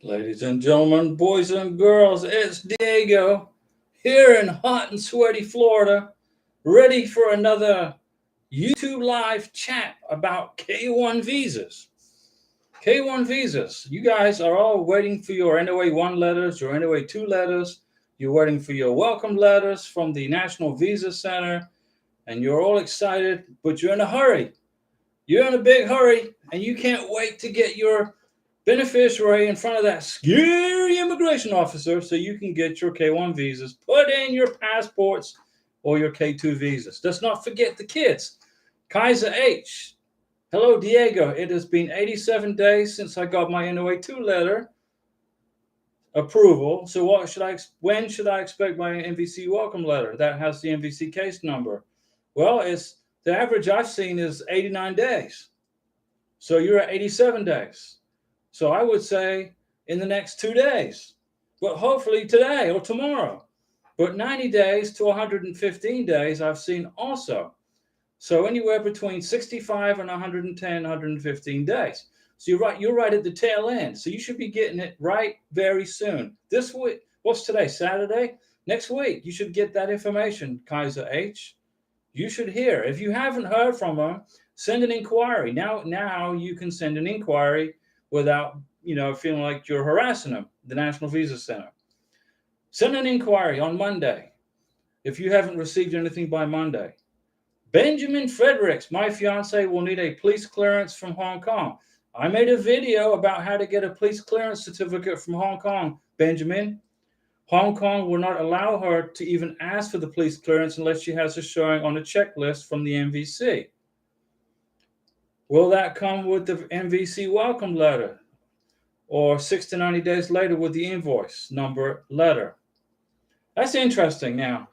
Ladies and gentlemen, boys and girls, it's Diego here in hot and sweaty Florida, ready for another YouTube live chat about K1 visas. K1 visas. You guys are all waiting for your NOA 1 letters, your NOA 2 letters. You're waiting for your welcome letters from the National Visa Center, and you're all excited, but you're in a hurry. You're in a big hurry, and you can't wait to get your beneficiary in front of that scary immigration officer so you can get your K1 visas, put in your passports or your K2 visas. Let's not forget the kids. Kaiser H. Hello, Diego. It has been 87 days since I got my NOA 2 letter approval. So when should I expect my MVC welcome letter? That has the MVC case number. Well, the average I've seen is 89 days. So you're at 87 days. So I would say in the next 2 days, but hopefully today or tomorrow. But 90 days to 115 days I've seen also. So anywhere between 65 and 110, 115 days. So you're right at the tail end. So you should be getting it right very soon. This week, what's today, Saturday? Next week, you should get that information, Kaiser H. You should hear. If you haven't heard from her, send an inquiry. Now you can send an inquiry without, feeling like you're harassing them, the National Visa Center. Send an inquiry on Monday if you haven't received anything by Monday. Benjamin Fredericks, my fiance, will need a police clearance from Hong Kong. I made a video about how to get a police clearance certificate from Hong Kong, Benjamin. Hong Kong will not allow her to even ask for the police clearance unless she has a showing on a checklist from the MVC. Will that come with the MVC welcome letter or 6 to 90 days later with the invoice number letter? That's interesting. Now,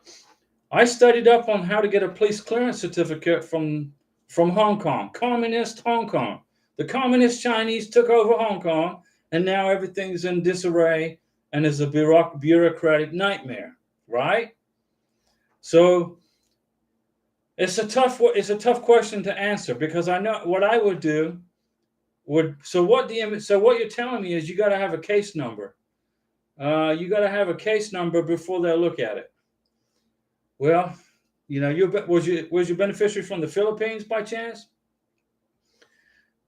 I studied up on how to get a police clearance certificate from Hong Kong, communist Hong Kong. The communist Chinese took over Hong Kong, and now everything's in disarray and is a bureaucratic nightmare, right? So it's a tough question to answer, because I know what I would do so what you're telling me is you got to have a case number. You got to have a case number before they'll look at it. Well, was your beneficiary from the Philippines by chance?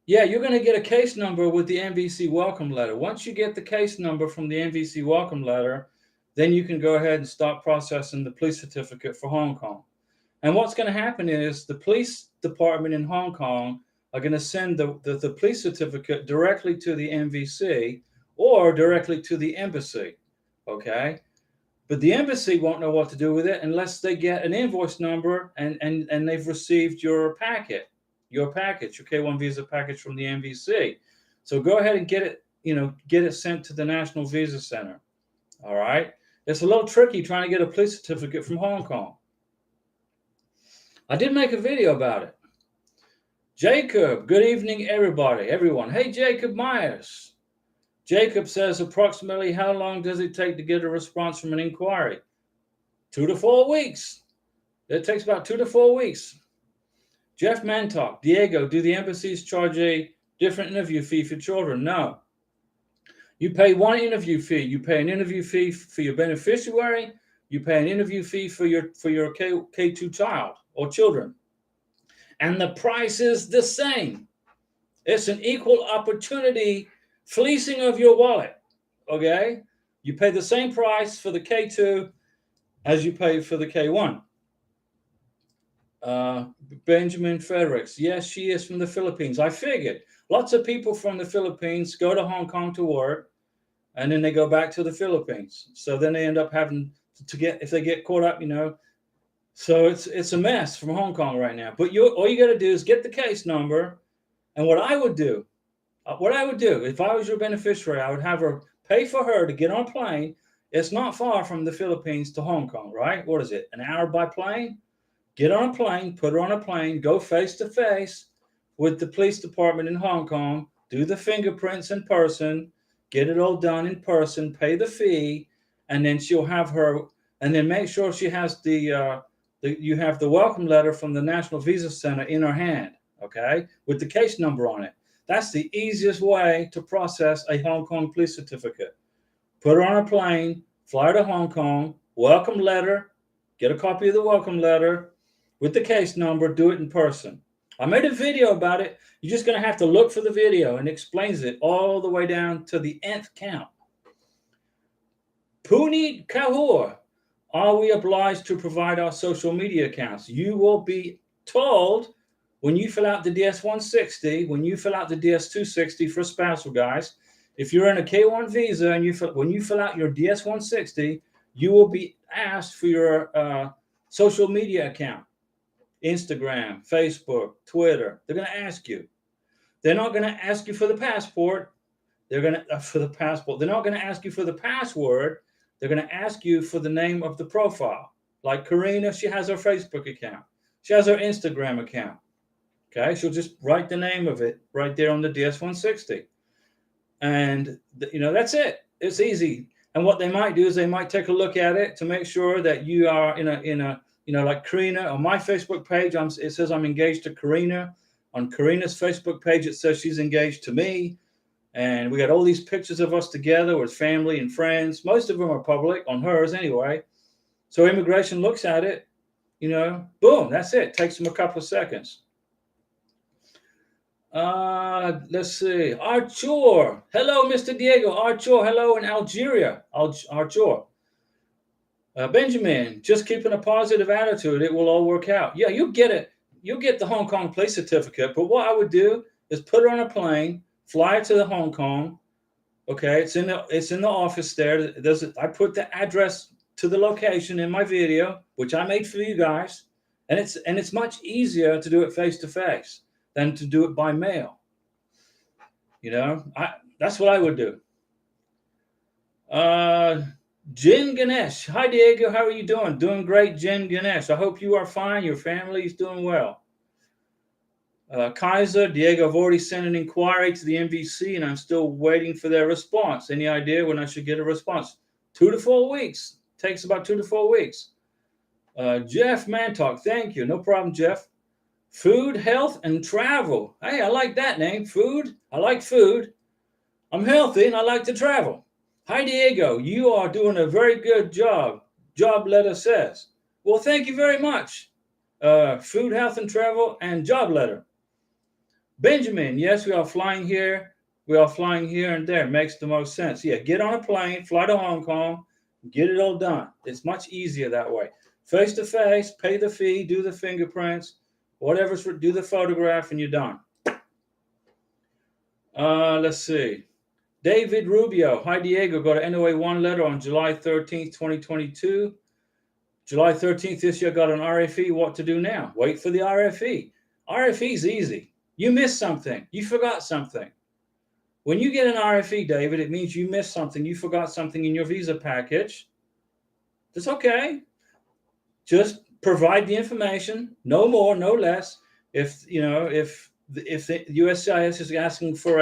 Yeah, you're going to get a case number with the MVC welcome letter. Once you get the case number from the MVC welcome letter, then you can go ahead and start processing the police certificate for Hong Kong. And what's going to happen is the police department in Hong Kong are going to send the police certificate directly to the MVC or directly to the embassy, okay? But the embassy won't know what to do with it unless they get an invoice number and they've received your package, your K1 visa package from the MVC. So go ahead and get it sent to the National Visa Center, all right? It's a little tricky trying to get a police certificate from Hong Kong. I did make a video about it. Jacob, good evening, everyone. Hey, Jacob Myers. Jacob says, approximately how long does it take to get a response from an inquiry? 2 to 4 weeks. It takes about 2 to 4 weeks. Jeff Mantok, Diego, do the embassies charge a different interview fee for children? No. You pay one interview fee. You pay an interview fee for your beneficiary. You pay an interview fee for your K2 child or children. And the price is the same. It's an equal opportunity fleecing of your wallet, okay? You pay the same price for the K2 as you pay for the K1. Benjamin Fredericks, yes, she is from the Philippines. I figured. Lots of people from the Philippines go to Hong Kong to work, and then they go back to the Philippines. So then they end up having to if they get caught up, So it's a mess from Hong Kong right now. But all you got to do is get the case number. And what I would do if I was your beneficiary, I would have her pay for her to get on a plane. It's not far from the Philippines to Hong Kong, right? What is it? An hour by plane? Get on a plane, put her on a plane, go face to face with the police department in Hong Kong, do the fingerprints in person, get it all done in person, pay the fee, and then she'll have her, and then make sure she has you have the welcome letter from the National Visa Center in her hand, okay, with the case number on it. That's the easiest way to process a Hong Kong police certificate. Put her on a plane, fly her to Hong Kong, welcome letter, get a copy of the welcome letter with the case number, do it in person. I made a video about it. You're just going to have to look for the video, and it explains it all the way down to the nth count. Puneet Kaur, are we obliged to provide our social media accounts? You will be told when you fill out the DS-160, when you fill out the DS-260 for spousal guys, if you're in a K-1 visa and when you fill out your DS-160, you will be asked for your social media account. Instagram, Facebook, Twitter. They're going to ask you. They're not going to ask you for the passport. They're going to for the passport. They're not going to ask you for the password. They're going to ask you for the name of the profile. Like Karina, she has her Facebook account. She has her Instagram account. Okay, she'll just write the name of it right there on the DS-160. And that's it. It's easy. And what they might do is they might take a look at it to make sure that you are in a like Karina. On my Facebook page, it says I'm engaged to Karina. On Karina's Facebook page, it says she's engaged to me. And we got all these pictures of us together with family and friends. Most of them are public, on hers anyway. So immigration looks at it, boom, that's it. Takes them a couple of seconds. Let's see. Archer. Hello, Mr. Diego. Archer, hello in Algeria. Archer. Benjamin, just keeping a positive attitude. It will all work out. Yeah, you'll get it. You'll get the Hong Kong police certificate. But what I would do is put her on a plane, fly her to the Hong Kong. Okay, it's in the office there. I put the address to the location in my video, which I made for you guys. And it's much easier to do it face to face than to do it by mail. That's what I would do. Jin Ganesh. Hi, Diego. How are you doing? Doing great, Jin Ganesh. I hope you are fine. Your family is doing well. Kaiser, Diego, I've already sent an inquiry to the MVC, and I'm still waiting for their response. Any idea when I should get a response? 2 to 4 weeks. Takes about 2 to 4 weeks. Jeff Mantalk. Thank you. No problem, Jeff. Food, health, and travel. Hey, I like that name. Food. I like food. I'm healthy, and I like to travel. Hi, Diego. You are doing a very good job. Job letter says. Well, thank you very much. Food, health, and travel, and job letter. Benjamin. Yes, we are flying here. We are flying here and there. Makes the most sense. Yeah, get on a plane, fly to Hong Kong, get it all done. It's much easier that way. Face to face, pay the fee, do the fingerprints. Whatever's do the photograph, and you're done. Let's see. David Rubio. Hi, Diego. Got an NOA-1 letter on July 13th, 2022. July 13th this year, got an RFE. What to do now? Wait for the RFE. RFE is easy. You missed something. You forgot something. When you get an RFE, David, it means you missed something. You forgot something in your visa package. That's okay. Just provide the information, no more, no less. If the USCIS is asking for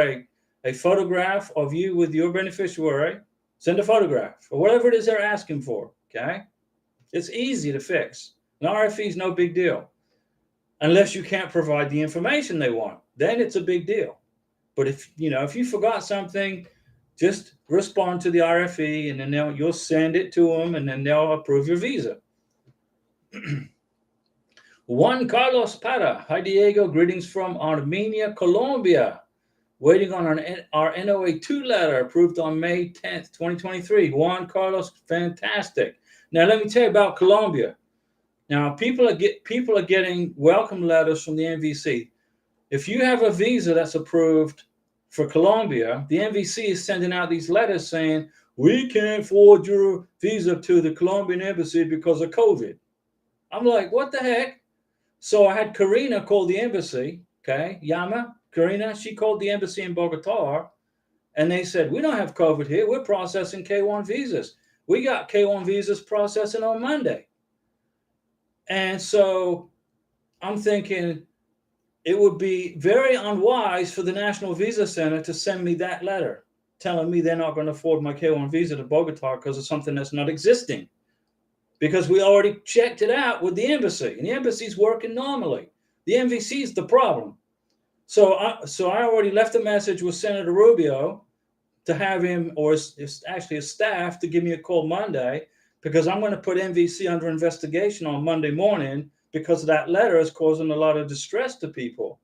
a photograph of you with your beneficiary, send a photograph or whatever it is they're asking for. Okay, it's easy to fix. An RFE is no big deal, unless you can't provide the information they want. Then it's a big deal. But if you forgot something, just respond to the RFE, and then you'll send it to them, and then they'll approve your visa. Juan Carlos Para. Hi, Diego. Greetings from Armenia, Colombia. Waiting on our NOA-2 letter approved on May 10th, 2023. Juan Carlos, fantastic. Now, let me tell you about Colombia. Now, people are getting welcome letters from the MVC. If you have a visa that's approved for Colombia, the MVC is sending out these letters saying, we can't forward your visa to the Colombian embassy because of COVID. I'm like, what the heck? So I had Karina call the embassy, okay? Karina, she called the embassy in Bogota, and they said, we don't have COVID here. We're processing K-1 visas. We got K-1 visas processing on Monday. And so I'm thinking it would be very unwise for the National Visa Center to send me that letter telling me they're not going to forward my K-1 visa to Bogota because of something that's not existing. Because we already checked it out with the embassy, and the embassy's working normally. The MVC is the problem. So I already left a message with Senator Rubio to have him, or it's actually his staff, to give me a call Monday, because I'm going to put MVC under investigation on Monday morning because that letter is causing a lot of distress to people.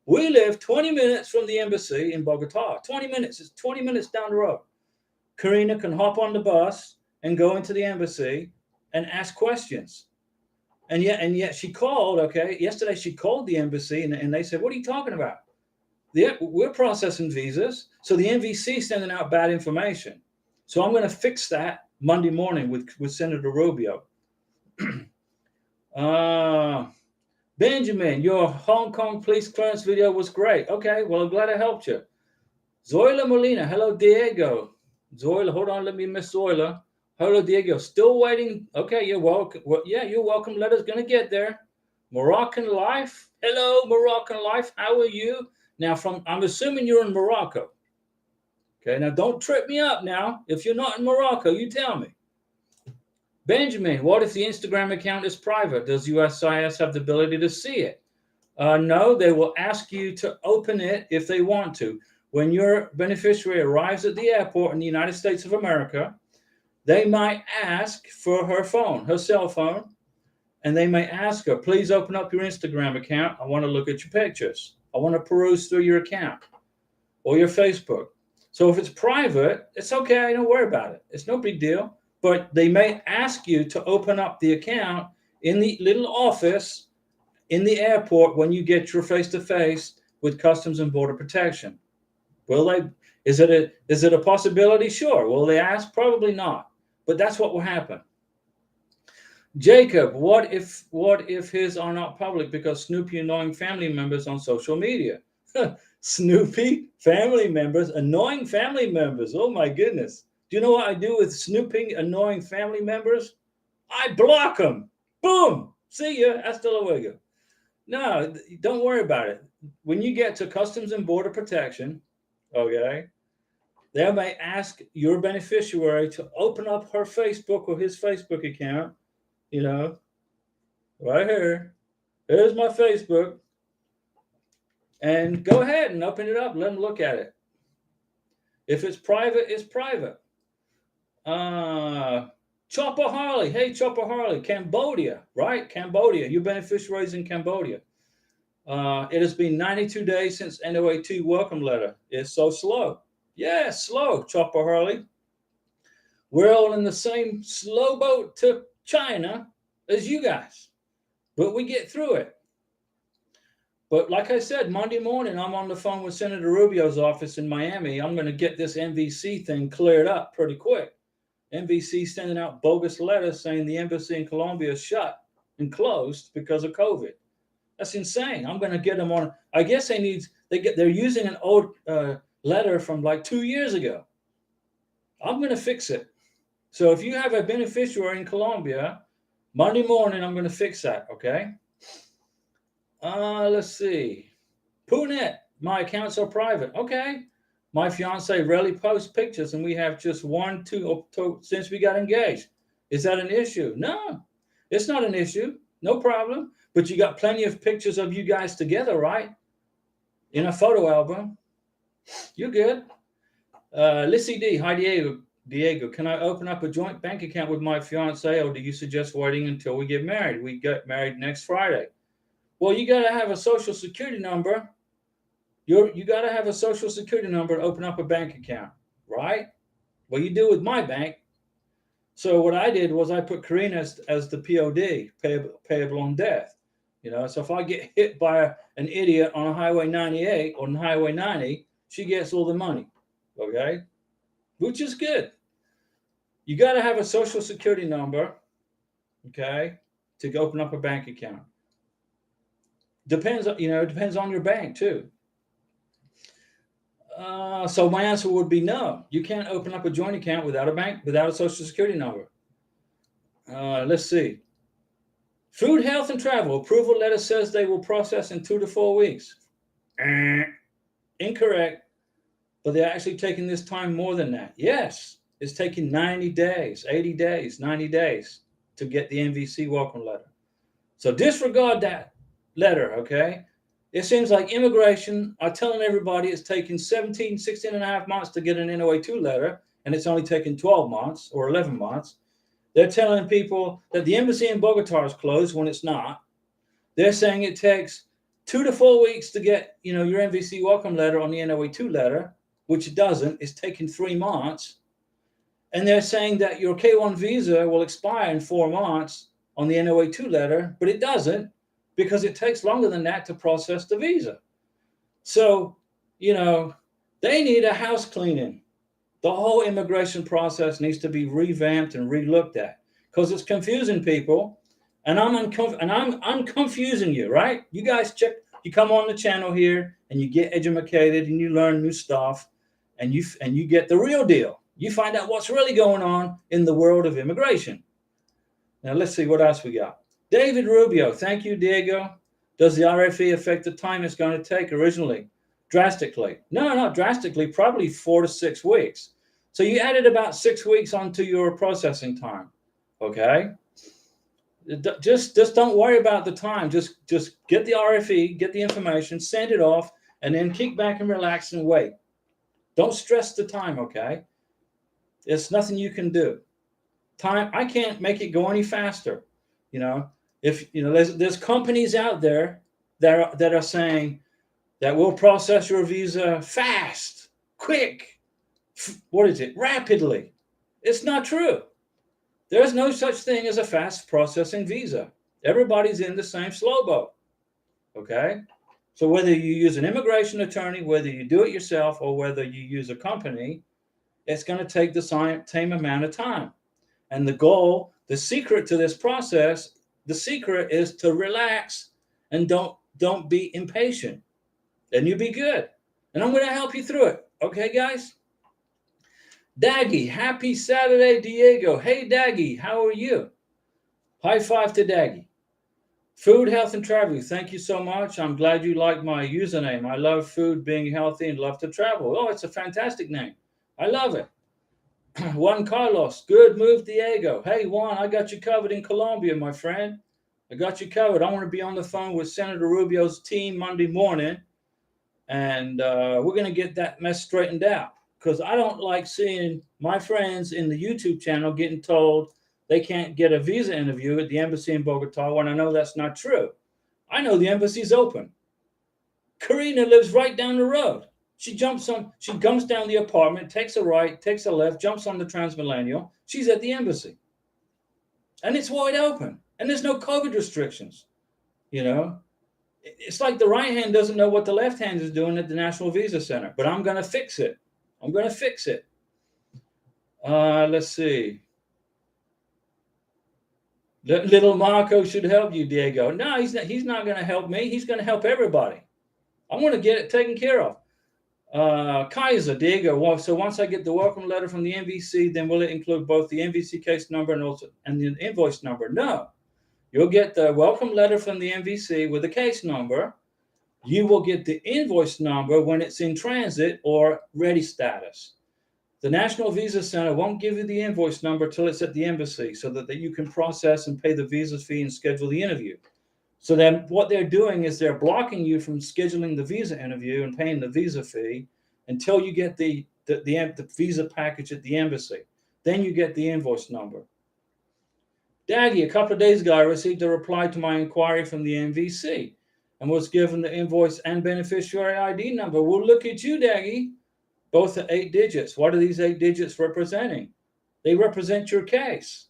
We live 20 minutes from the embassy in Bogota. 20 minutes. It's 20 minutes down the road. Karina can hop on the bus and go into the embassy and ask questions. And yet she called, okay? Yesterday she called the embassy and they said, what are you talking about? We're processing visas. So the MVC is sending out bad information. So I'm going to fix that Monday morning with Senator Rubio. Benjamin, your Hong Kong police clearance video was great. Okay, well, I'm glad I helped you. Zoila Molina, hello, Diego. Zoila, hold on, let me miss Zoila. Hello, Diego, still waiting. Okay, you're welcome. Well, yeah, you're welcome. Letter's going to get there. Moroccan Life, hello, Moroccan Life, how are you? Now, I'm assuming you're in Morocco. Okay, now don't trip me up now. If you're not in Morocco, you tell me. Benjamin, what if the Instagram account is private? Does USCIS have the ability to see it? No, they will ask you to open it if they want to. When your beneficiary arrives at the airport in the United States of America, they might ask for her phone, her cell phone, and they may ask her, please open up your Instagram account. I want to look at your pictures. I want to peruse through your account or your Facebook. So if it's private, it's okay. Don't worry about it. It's no big deal. But they may ask you to open up the account in the little office in the airport when you get your face-to-face with Customs and Border Protection. Will they? Is it a possibility? Sure. Will they ask? Probably not. But that's what will happen. Jacob, what if his are not public because Snoopy annoying family members on social media? Snoopy family members, annoying family members. Oh my goodness. Do you know what I do with snooping, annoying family members? I block them. Boom. See ya. Hasta luego. No, don't worry about it. When you get to Customs and Border Protection, okay, they may ask your beneficiary to open up her Facebook or his Facebook account, you know, right here. Here's my Facebook. And go ahead and open it up. Let them look at it. If it's private, it's private. Chopper Harley. Hey, Chopper Harley. Cambodia, right? Cambodia. Your beneficiaries in Cambodia. It has been 92 days since NOA2 welcome letter. It's so slow. Yeah, slow, Chopper Harley. We're all in the same slow boat to China as you guys, but we get through it. But like I said, Monday morning, I'm on the phone with Senator Rubio's office in Miami. I'm going to get this MVC thing cleared up pretty quick. MVC sending out bogus letters saying the embassy in Colombia is shut and closed because of COVID. That's insane. I'm going to get them on. I guess they're using an old letter from like 2 years ago. I'm going to fix it. So if you have a beneficiary in Colombia, Monday morning, I'm going to fix that. Okay. Let's see. Poonet, my accounts are private. Okay. My fiance rarely posts pictures, and we have just 2 since we got engaged. Is that an issue? No, it's not an issue. No problem. But you got plenty of pictures of you guys together, right? In a photo album. You're good. Lissy D, hi Diego, can I open up a joint bank account with my fiance, or do you suggest waiting until we get married? We get married next Friday. Well, you got to have a social security number. You got to have a social security number to open up a bank account, right? Well, you do with my bank. So what I did was I put Karina as the POD, payable on death. So if I get hit by an idiot on a Highway 98 or on Highway 90, she gets all the money, okay? Which is good. You got to have a social security number, okay, to open up a bank account. Depends on your bank too. So my answer would be no. You can't open up a joint account without a social security number. Let's see. Food, health, and travel approval letter says they will process in 2 to 4 weeks. Incorrect. But they're actually taking this time more than that. Yes, it's taking 90 days, 80 days, 90 days to get the MVC welcome letter. So disregard that letter, okay? It seems like immigration are telling everybody it's taking 17, 16 and a half months to get an NOA2 letter, and it's only taking 12 months or 11 months. They're telling people that the embassy in Bogota is closed when it's not. They're saying it takes 2 to 4 weeks to get, your MVC welcome letter on the NOA2 letter, which it doesn't. It's taking 3 months. And they're saying that your K1 visa will expire in 4 months on the NOA2 letter, but it doesn't, because it takes longer than that to process the visa. So, they need a house cleaning. The whole immigration process needs to be revamped and relooked at, because it's confusing people. And I'm confusing you, right? You guys you come on the channel here and you get educated and you learn new stuff, and you get the real deal. You find out what's really going on in the world of immigration. Now let's see what else we got. David Rubio, thank you, Diego. Does the RFE affect the time it's going to take originally? Drastically. No, not drastically, probably 4 to 6 weeks. So you added about 6 weeks onto your processing time. Okay. Just don't worry about the time. Just get the RFE, get the information, send it off, and then kick back and relax and wait. Don't stress the time, okay? There's nothing you can do. Time, I can't make it go any faster. If there's companies out there that are saying that we'll process your visa fast, quick, rapidly. It's not true. There's no such thing as a fast processing visa. Everybody's in the same slow boat. Okay? So whether you use an immigration attorney, whether you do it yourself, or whether you use a company, it's going to take the same amount of time. And the secret to this process, the secret is to relax and don't be impatient. Then you'll be good. And I'm going to help you through it. Okay, guys? Daggy, happy Saturday, Diego. Hey, Daggy, how are you? High five to Daggy. Food, health, and travel. Thank you so much. I'm glad you like my username. I love food, being healthy, and love to travel. Oh, it's a fantastic name. I love it. Juan Carlos, good move, Diego. Hey, Juan, I got you covered in Colombia, my friend. I got you covered. I want to be on the phone with Senator Rubio's team Monday morning, and we're going to get that mess straightened out, because I don't like seeing my friends in the YouTube channel getting told they can't get a visa interview at the embassy in Bogota when I know that's not true. I know the embassy's open. Karina lives right down the road. She comes down the apartment, takes a right, takes a left, jumps on the Transmillennial. She's at the embassy. And it's wide open. And there's no COVID restrictions. It's like the right hand doesn't know what the left hand is doing at the National Visa Center. But I'm going to fix it. Let's see. Little Marco should help you, Diego. No, he's not going to help me. He's going to help everybody. I want to get it taken care of. Kaiser, Diego. Well, so once I get the welcome letter from the MVC, then will it include both the MVC case number and the invoice number? No. You'll get the welcome letter from the MVC with the case number. You will get the invoice number when it's in transit or ready status. The National Visa Center won't give you the invoice number till it's at the embassy, so that you can process and pay the visa fee and schedule the interview. So then what they're doing is they're blocking you from scheduling the visa interview and paying the visa fee until you get the visa package at the embassy. Then you get the invoice number. Daggy, a couple of days ago, I received a reply to my inquiry from the MVC and was given the invoice and beneficiary ID number. Well, look at you, Daggy. Both are 8 digits. What are these 8 digits representing? They represent your case.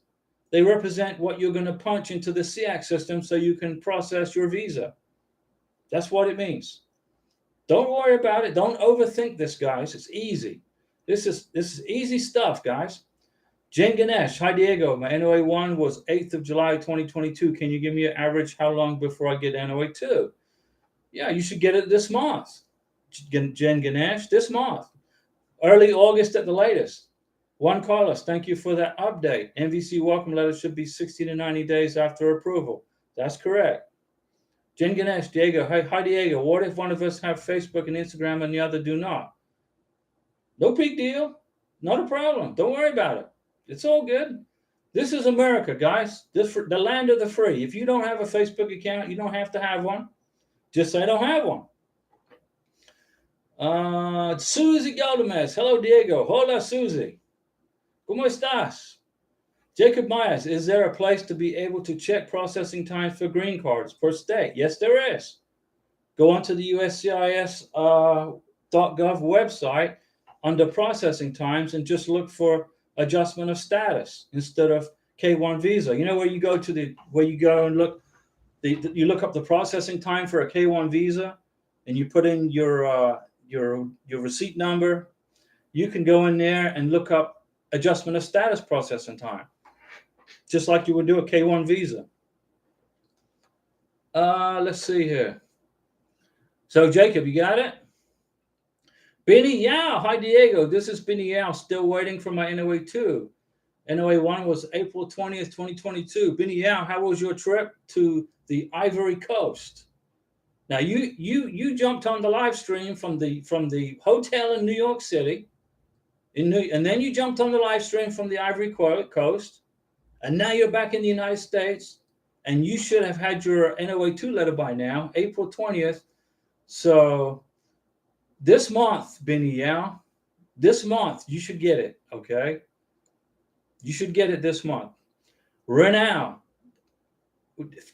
They represent what you're going to punch into the SEAC system so you can process your visa. That's what it means. Don't worry about it. Don't overthink this, guys. It's easy. This is easy stuff, guys. Jen Ganesh, hi Diego. My NOA1 was 8th of July 2022. Can you give me an average how long before I get NOA2? Yeah, you should get it this month. Jen Ganesh, this month. Early August at the latest. Juan Carlos, thank you for that update. MVC welcome letter should be 60 to 90 days after approval. That's correct. Jen Ganesh, Diego, hi Diego. What if one of us have Facebook and Instagram and the other do not? No big deal. Not a problem. Don't worry about it. It's all good. This is America, guys. The land of the free. If you don't have a Facebook account, you don't have to have one. Just say I don't have one. Susie Galdamez. Hello, Diego. Hola, Susie. ¿Cómo estás? Jacob Myers. Is there a place to be able to check processing times for green cards per state? Yes, there is. Go onto the USCIS.gov website under processing times and just look for adjustment of status instead of K1 visa. You know where you go and look, you look up the processing time for a K1 visa, and you put in your receipt number. You can go in there and look up adjustment of status processing time, just like you would do a K1 visa. Let's see here. So Jacob, you got it? Benny Yao. Hi, Diego. This is Benny Yao. Still waiting for my NOA 2. NOA 1 was April 20th, 2022. Benny Yao, how was your trip to the Ivory Coast? Now, you jumped on the live stream from the hotel in New York City, and then you jumped on the live stream from the Ivory Coast, and now you're back in the United States, and you should have had your NOA 2 letter by now, April 20th. So this month, Benny Yao, this month, you should get it, okay? You should get it this month. Renau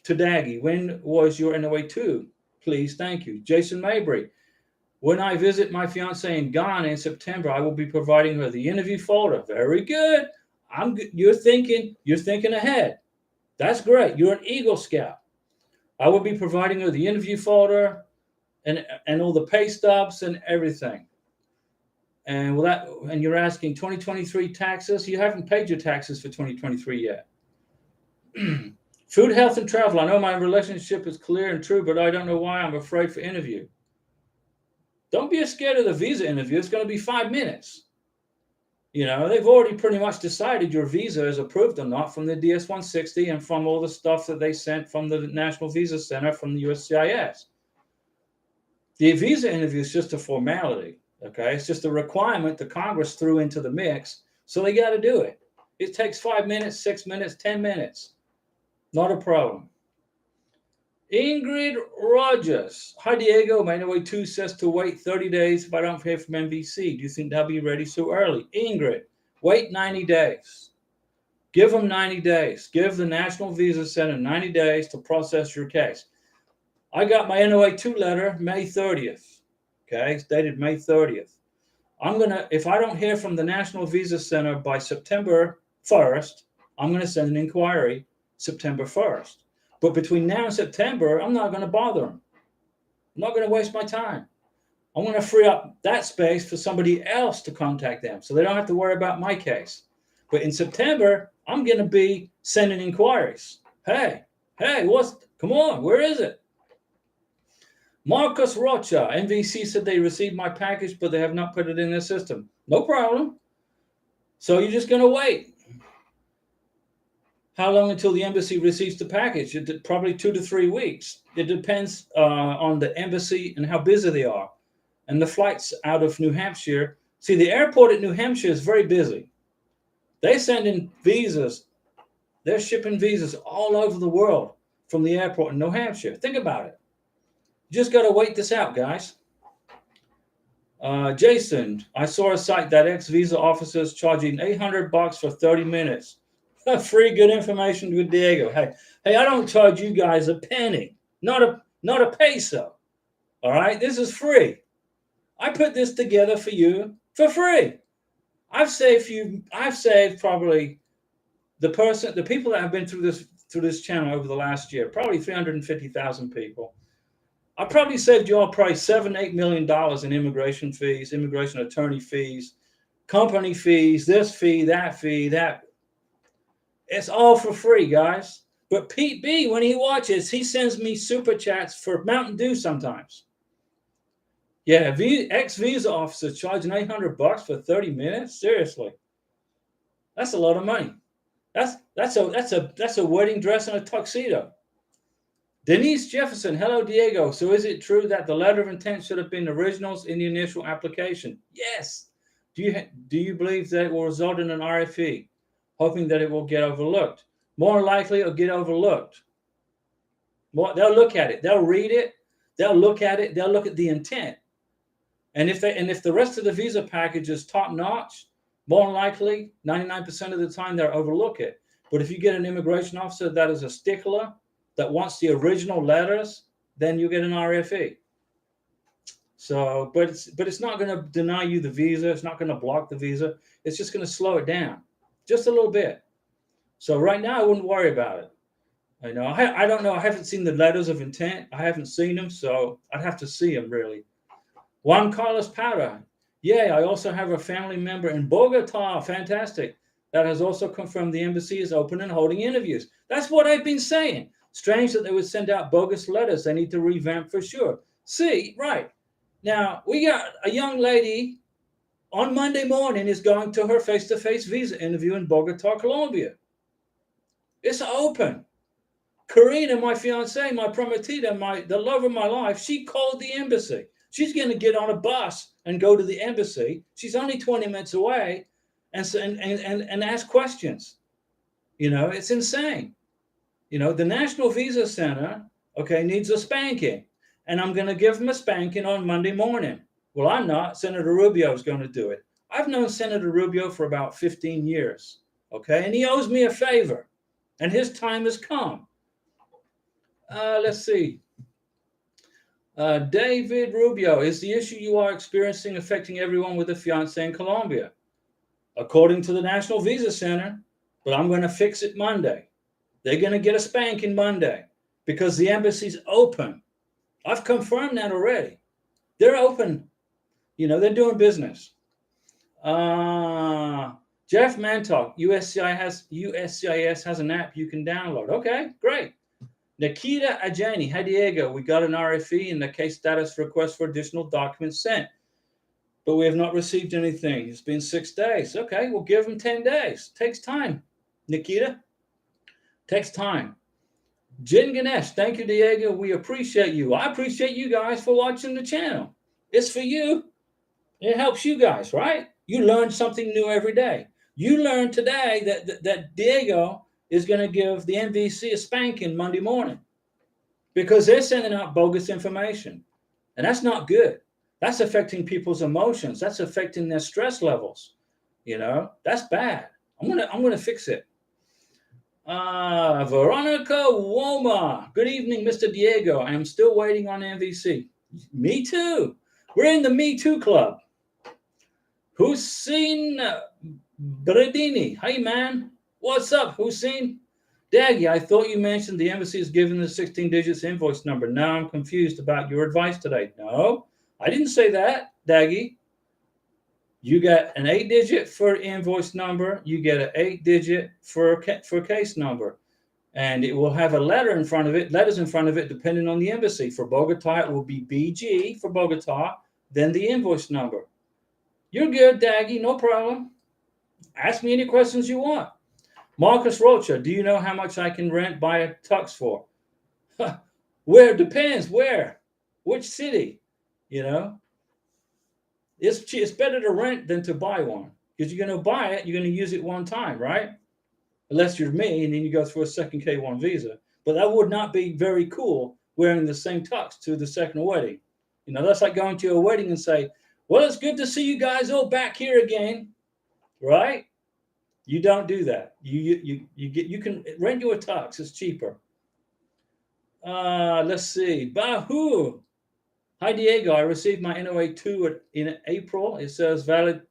Tadagi, when was your NOA 2? Please, thank you. Jason Mabry, when I visit my fiancée in Ghana in September, I will be providing her the interview folder. Very good. You're thinking ahead. That's great. You're an Eagle Scout. I will be providing her the interview folder and all the pay stubs and everything. And you're asking 2023 taxes. You haven't paid your taxes for 2023 yet. Food, health, and travel. I know my relationship is clear and true, but I don't know why I'm afraid for interview. Don't be scared of the visa interview. It's going to be 5 minutes. You know, they've already pretty much decided your visa is approved or not from the DS-160 and from all the stuff that they sent from the National Visa Center from the USCIS. The visa interview is just a formality, okay? It's just a requirement the Congress threw into the mix, so they got to do it. It takes 5 minutes, 6 minutes, 10 minutes. Not a problem. Ingrid Rogers. Hi, Diego. My NOA 2 says to wait 30 days if I don't hear from NVC. Do you think they'll be ready so early? Ingrid, wait 90 days. Give them 90 days. Give the National Visa Center 90 days to process your case. I got my NOA 2 letter May 30th. Okay, it's dated May 30th. If I don't hear from the National Visa Center by September 1st, I'm going to send an inquiry September 1st. But between now and September, I'm not going to bother them. I'm not going to waste my time. I'm going to free up that space for somebody else to contact them so they don't have to worry about my case. But in September, I'm going to be sending inquiries. Hey, come on, where is it? Marcus Rocha, NVC said they received my package, but they have not put it in their system. No problem. So you're just going to wait. How long until the embassy receives the package? Probably 2 to 3 weeks. It depends on the embassy and how busy they are. And the flights out of New Hampshire. See, the airport at New Hampshire is very busy. They send in visas. They're shipping visas all over the world from the airport in New Hampshire. Think about it. You just got to wait this out, guys. Jason, I saw a site that ex-visa officers charging $800 for 30 minutes. Free good information with Diego. Hey, I don't charge you guys a penny, not a peso. All right, this is free. I put this together for you for free. I've saved probably the people that have been through this channel over the last year, probably 350,000 people. I probably saved you all probably $7-8 million in immigration fees, immigration attorney fees, company fees, this fee, that. It's all for free, guys. But Pete B, when he watches, he sends me super chats for Mountain Dew sometimes. Yeah, ex-visa officers charging $800 for 30 minutes. Seriously, that's a lot of money. That's a wedding dress and a tuxedo. Denise Jefferson, hello, Diego. So is it true that the letter of intent should have been originals in the initial application? Yes. Do you believe that it will result in an RFE? Hoping that it will get overlooked. More likely it'll get overlooked. They'll look at it. They'll read it. They'll look at it. They'll look at the intent. And if the rest of the visa package is top notch, more than likely, 99% of the time they'll overlook it. But if you get an immigration officer that is a stickler, that wants the original letters, then you get an RFE. So, but it's not going to deny you the visa. It's not going to block the visa. It's just going to slow it down just a little bit. So right now, I wouldn't worry about it. I know. I don't know. I haven't seen the letters of intent. I haven't seen them, so I'd have to see them really. Juan Carlos Para. Yeah, I also have a family member in Bogota. Fantastic. That has also confirmed the embassy is open and holding interviews. That's what I've been saying. Strange that they would send out bogus letters. They need to revamp for sure. See, right. Now, we got a young lady on Monday morning is going to her face-to-face visa interview in Bogota, Colombia. It's open. Karina, my fiance, my prometida, the love of my life, she called the embassy. She's going to get on a bus and go to the embassy. She's only 20 minutes away and ask questions. You know, it's insane. You know, the National Visa Center, okay, needs a spanking. And I'm going to give them a spanking on Monday morning. Well, I'm not. Senator Rubio is going to do it. I've known Senator Rubio for about 15 years, okay? And he owes me a favor. And his time has come. Let's see. David Rubio, is the issue you are experiencing affecting everyone with a fiance in Colombia? According to the National Visa Center, but I'm going to fix it Monday. They're going to get a spanking Monday because the embassy's open. I've confirmed that already. They're open. You know, they're doing business. Jeff Mantok, USCIS has an app you can download. Okay, great. Nikita Ajani, hi Diego, we got an RFE in the case status request for additional documents sent, but we have not received anything. It's been 6 days. Okay, we'll give them 10 days. Takes time, Nikita. Takes time. Jin Ganesh, thank you, Diego. We appreciate you. I appreciate you guys for watching the channel. It's for you. It helps you guys, right? You learn something new every day. You learned today that Diego is going to give the MVC a spanking Monday morning because they're sending out bogus information. And that's not good. That's affecting people's emotions. That's affecting their stress levels. You know, that's bad. I'm gonna fix it. Veronica Woma. Good evening, Mr. Diego. I'm still waiting on MVC. Me too. We're in the Me Too Club. Hussein Bredini. Hey, man. What's up, Hussein? Daggy, I thought you mentioned the embassy is giving the 16 digits invoice number. Now I'm confused about your advice today. No, I didn't say that, Daggy. You got an 8-digit for invoice number. You get an 8-digit for case number. And it will have a letter in front of it, letters in front of it, depending on the embassy. For Bogota, it will be BG for Bogota, then the invoice number. You're good, Daggy, no problem. Ask me any questions you want. Marcus Rocha, do you know how much I can buy a tux for? Where? Depends. Where? Which city? You know? It's better to rent than to buy one. Because you're going to buy it, you're going to use it one time, right? Unless you're me, and then you go through a second K1 visa. But that would not be very cool wearing the same tux to the second wedding. You know, that's like going to a wedding and say, well, it's good to see you guys all back here again, right? You don't do that. You can rent you a tux. It's cheaper. Let's see. Bahu. Hi, Diego. I received my NOA2 in April. It says valid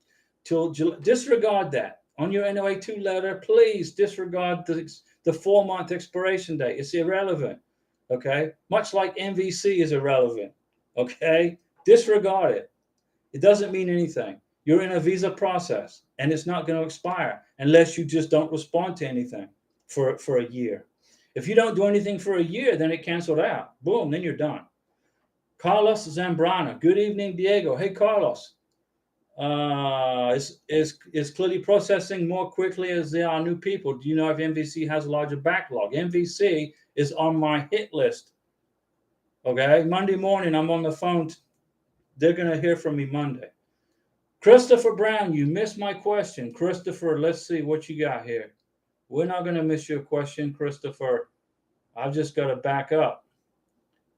till July. Disregard that. On your NOA2 letter, please disregard the 4-month expiration date. It's irrelevant. Okay? Much like MVC is irrelevant. Okay? Disregard it. It doesn't mean anything. You're in a visa process, and it's not going to expire unless you just don't respond to anything for a year. If you don't do anything for a year, then it canceled out. Boom, then you're done. Carlos Zambrana. Good evening, Diego. Hey, Carlos. Is clearly processing more quickly as there are new people. Do you know if MVC has a larger backlog? MVC is on my hit list. Okay, Monday morning, I'm on the phone. They're going to hear from me Monday. Christopher Brown, you missed my question. Christopher, let's see what you got here. We're not going to miss your question, Christopher. I've just got to back up.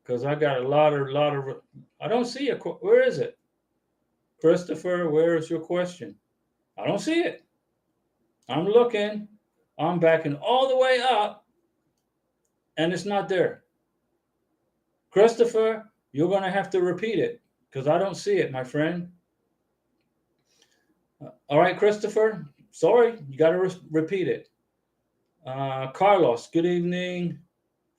because I got a lot of. I don't see it. Where is it, Christopher? Where is your question? I don't see it. I'm looking. I'm backing all the way up, and it's not there. Christopher, you're going to have to repeat it because I don't see it, my friend. All right, Christopher. Sorry, you got to repeat it. Carlos, good evening.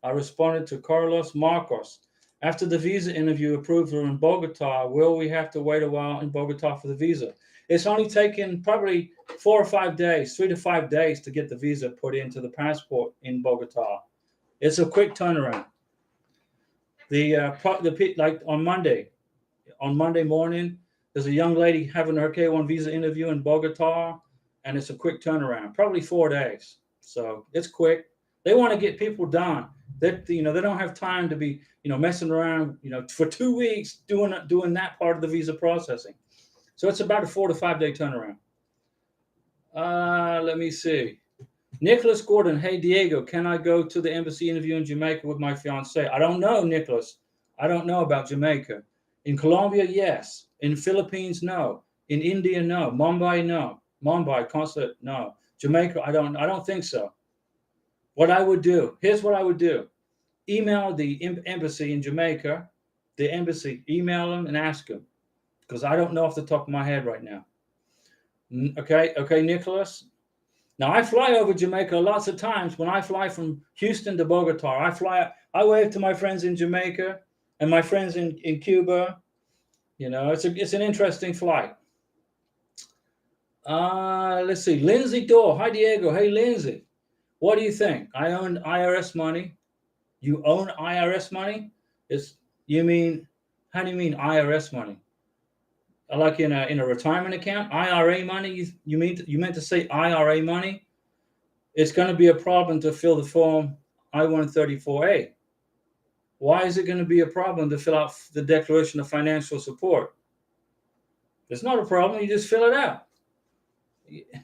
I responded to Carlos. Marcos, after the visa interview approval in Bogota, will we have to wait a while in Bogota for the visa? It's only taken probably 4 or 5 days, 3 to 5 days to get the visa put into the passport in Bogota. It's a quick turnaround. Like on Monday morning, there's a young lady having her K1 visa interview in Bogota, and it's a quick turnaround, probably 4 days. So it's quick. They want to get people done. They don't have time to be, messing around, for 2 weeks doing that part of the visa processing. So it's about a 4 to 5 day turnaround. Let me see. Nicholas Gordon, hey Diego, can I go to the embassy interview in Jamaica with my fiance? I don't know, Nicholas. I don't know about Jamaica. In Colombia, yes. In Philippines, no. In India, no. Mumbai, no. Mumbai, consulate, no. Jamaica, I don't think so. What I would do, here's what I would do. Email the embassy in Jamaica, the embassy, email them and ask them, because I don't know off the top of my head right now. Okay, Nicholas. Now, I fly over Jamaica lots of times. When I fly from Houston to Bogota, I wave to my friends in Jamaica and my friends in Cuba. It's an interesting flight. Let's see. Lindsay Dorr. Hi, Diego. Hey, Lindsay. What do you think? I own IRS money. You own IRS money? How do you mean IRS money? Like in a retirement account, IRA money. You meant to say IRA money? It's going to be a problem to fill the form I-134A. Why is it going to be a problem to fill out the Declaration of Financial Support? It's not a problem. You just fill it out.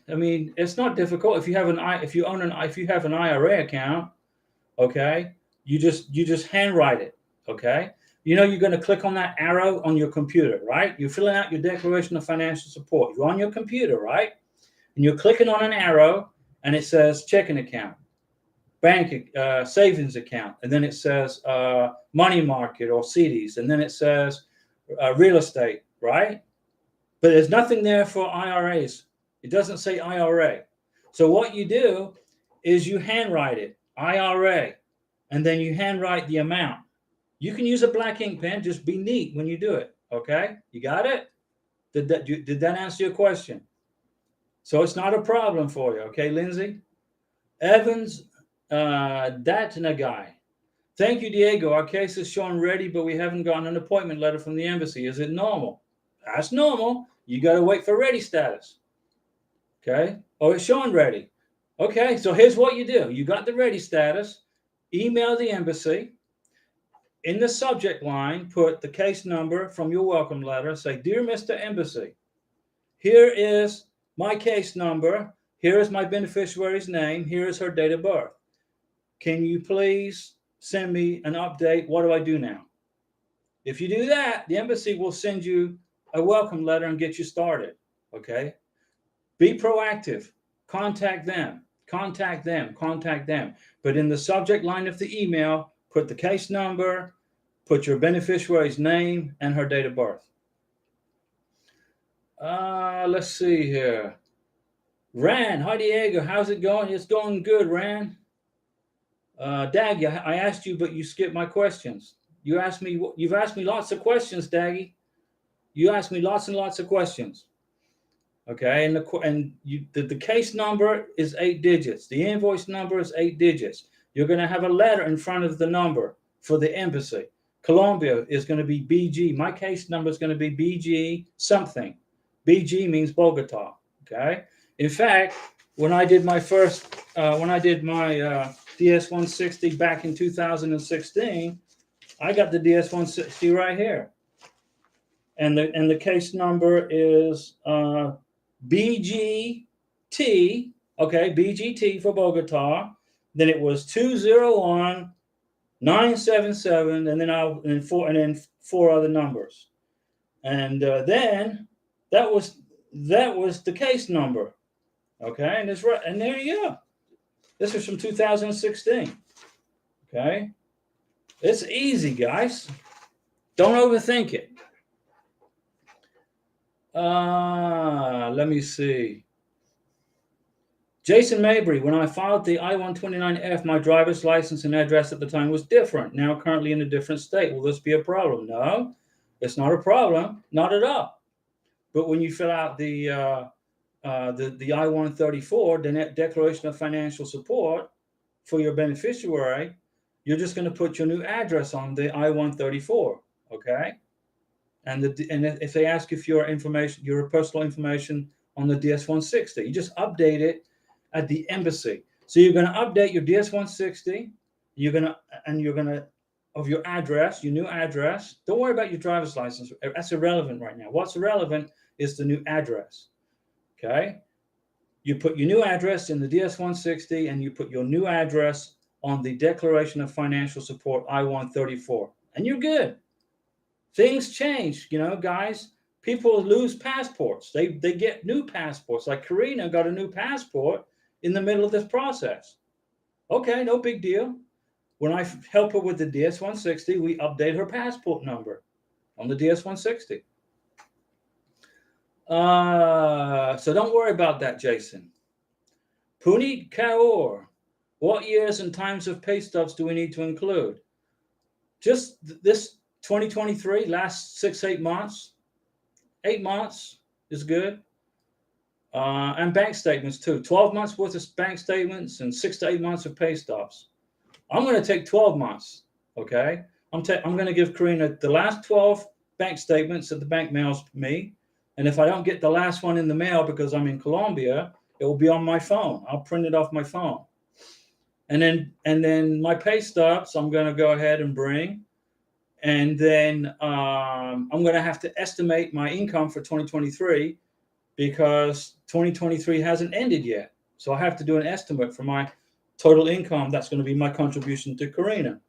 I mean, it's not difficult. If you have an IRA account, okay, you just handwrite it, okay. You're going to click on that arrow on your computer, right? You're filling out your Declaration of Financial Support. You're on your computer, right? And you're clicking on an arrow, and it says checking account, bank, savings account, and then it says money market or CDs, and then it says real estate, right? But there's nothing there for IRAs. It doesn't say IRA. So what you do is you handwrite it, IRA, and then you handwrite the amount. You can use a black ink pen. Just be neat when you do it. Okay, you got it? Did that answer your question? So it's not a problem for you. Okay, Lindsay? Evans, Datnagai. Thank you, Diego. Our case is shown ready, but we haven't gotten an appointment letter from the embassy. Is it normal? That's normal. You got to wait for ready status. Okay. Oh, it's showing ready. Okay, so here's what you do. You got the ready status. Email the embassy. In the subject line, put the case number from your welcome letter. Say, Dear Mr. Embassy, here is my case number. Here is my beneficiary's name. Here is her date of birth. Can you please send me an update? What do I do now? If you do that, the embassy will send you a welcome letter and get you started. Okay? Be proactive. Contact them. But in the subject line of the email, put the case number, put your beneficiary's name, and her date of birth. Let's see here. Ran, hi Diego, how's it going? It's going good, Ran. Daggy, I asked you, but you skipped my questions. You've asked me lots of questions, Daggy. You asked me lots and lots of questions. Okay, and the case number is 8 digits. The invoice number is 8 digits. You're going to have a letter in front of the number for the embassy. Colombia is going to be BG. My case number is going to be BG something. BG means Bogota. Okay. In fact, when I did my DS-160 back in 2016, I got the DS-160 right here, and the case number is BGT. Okay, BGT for Bogota. Then it was 201 977, and then four other numbers, and then that was the case number. Okay, and it's right, and there you go. This is from 2016. Okay, it's easy, guys. Don't overthink it. Let me see. Jason Mabry, when I filed the I-129F, my driver's license and address at the time was different. Now currently in a different state. Will this be a problem? No, it's not a problem. Not at all. But when you fill out the I-134, the Declaration of Financial Support for your beneficiary, you're just going to put your new address on the I-134, okay? And if they ask you for your personal information on the DS-160, you just update it at the embassy. So you're going to update your DS-160. You're going to of your address, your new address. Don't worry about your driver's license. That's irrelevant right now. What's irrelevant is the new address. Okay? You put your new address in the DS-160, and you put your new address on the Declaration of Financial Support I-134, and you're good. Things change, guys. People lose passports. They get new passports. Like Karina got a new passport in the middle of this process. Okay, no big deal. When I help her with the DS-160, we update her passport number on the DS-160. So don't worry about that, Jason. Puneet Kaur, what years and times of pay stubs do we need to include? Just this 2023, last 6-8 months. 8 months is good. And bank statements too. 12 months worth of bank statements and 6 to 8 months of pay stubs. I'm going to take 12 months, okay? I'm going to give Karina the last 12 bank statements that the bank mails me. And if I don't get the last one in the mail because I'm in Colombia, it will be on my phone. I'll print it off my phone. And then my pay stubs, I'm going to go ahead and bring. And then I'm going to have to estimate my income for 2023 because 2023 hasn't ended yet. So I have to do an estimate for my total income. That's going to be my contribution to Karina.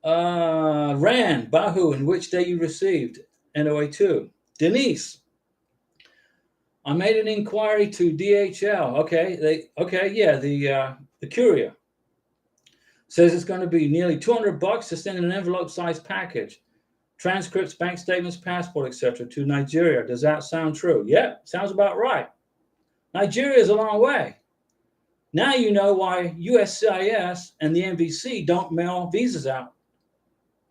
Ran, Bahu, in which day you received NOA2. Denise, I made an inquiry to DHL. The courier says it's going to be nearly $200 to send an envelope-sized package, transcripts, bank statements, passport, etc., to Nigeria. Does that sound true? Yeah, sounds about right. Nigeria is a long way. Now you know why USCIS and the NVC don't mail visas out.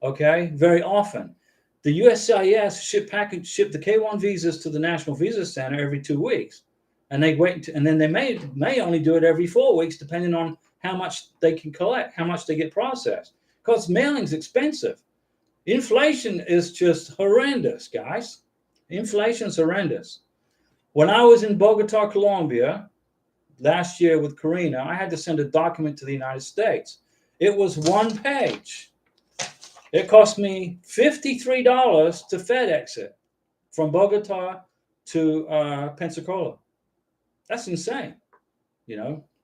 Okay, very often. The USCIS ship the K-1 visas to the National Visa Center every 2 weeks, and they wait, and then they may only do it every 4 weeks, depending on how much they can collect, how much they get processed. Because mailing's expensive. Inflation is just horrendous, guys. Inflation's horrendous. When I was in Bogota, Colombia, last year with Karina, I had to send a document to the United States. It was 1 page. It cost me $53 to FedEx it from Bogota to Pensacola. That's insane,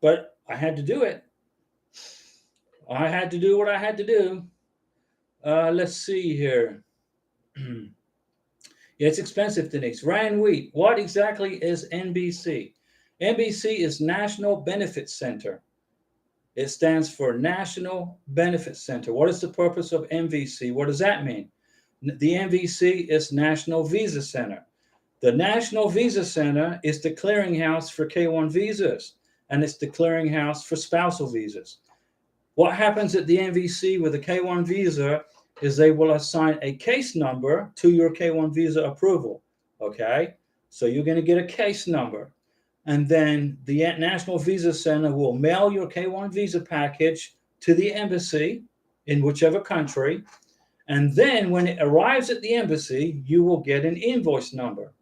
but I had to do it. I had to do what I had to do. Let's see here. Yeah, it's expensive, Denise. Ryan Wheat, what exactly is NBC? NBC is National Benefit Center. It stands for National Benefit Center. What is the purpose of NVC? What does that mean? The NVC is National Visa Center. The National Visa Center is the clearinghouse for K-1 visas, and it's the clearinghouse for spousal visas. What happens at the NVC with a K-1 visa is they will assign a case number to your K-1 visa approval, okay? So you're going to get a case number. And then the National Visa Center will mail your K-1 visa package to the embassy in whichever country. And then when it arrives at the embassy, you will get an invoice number.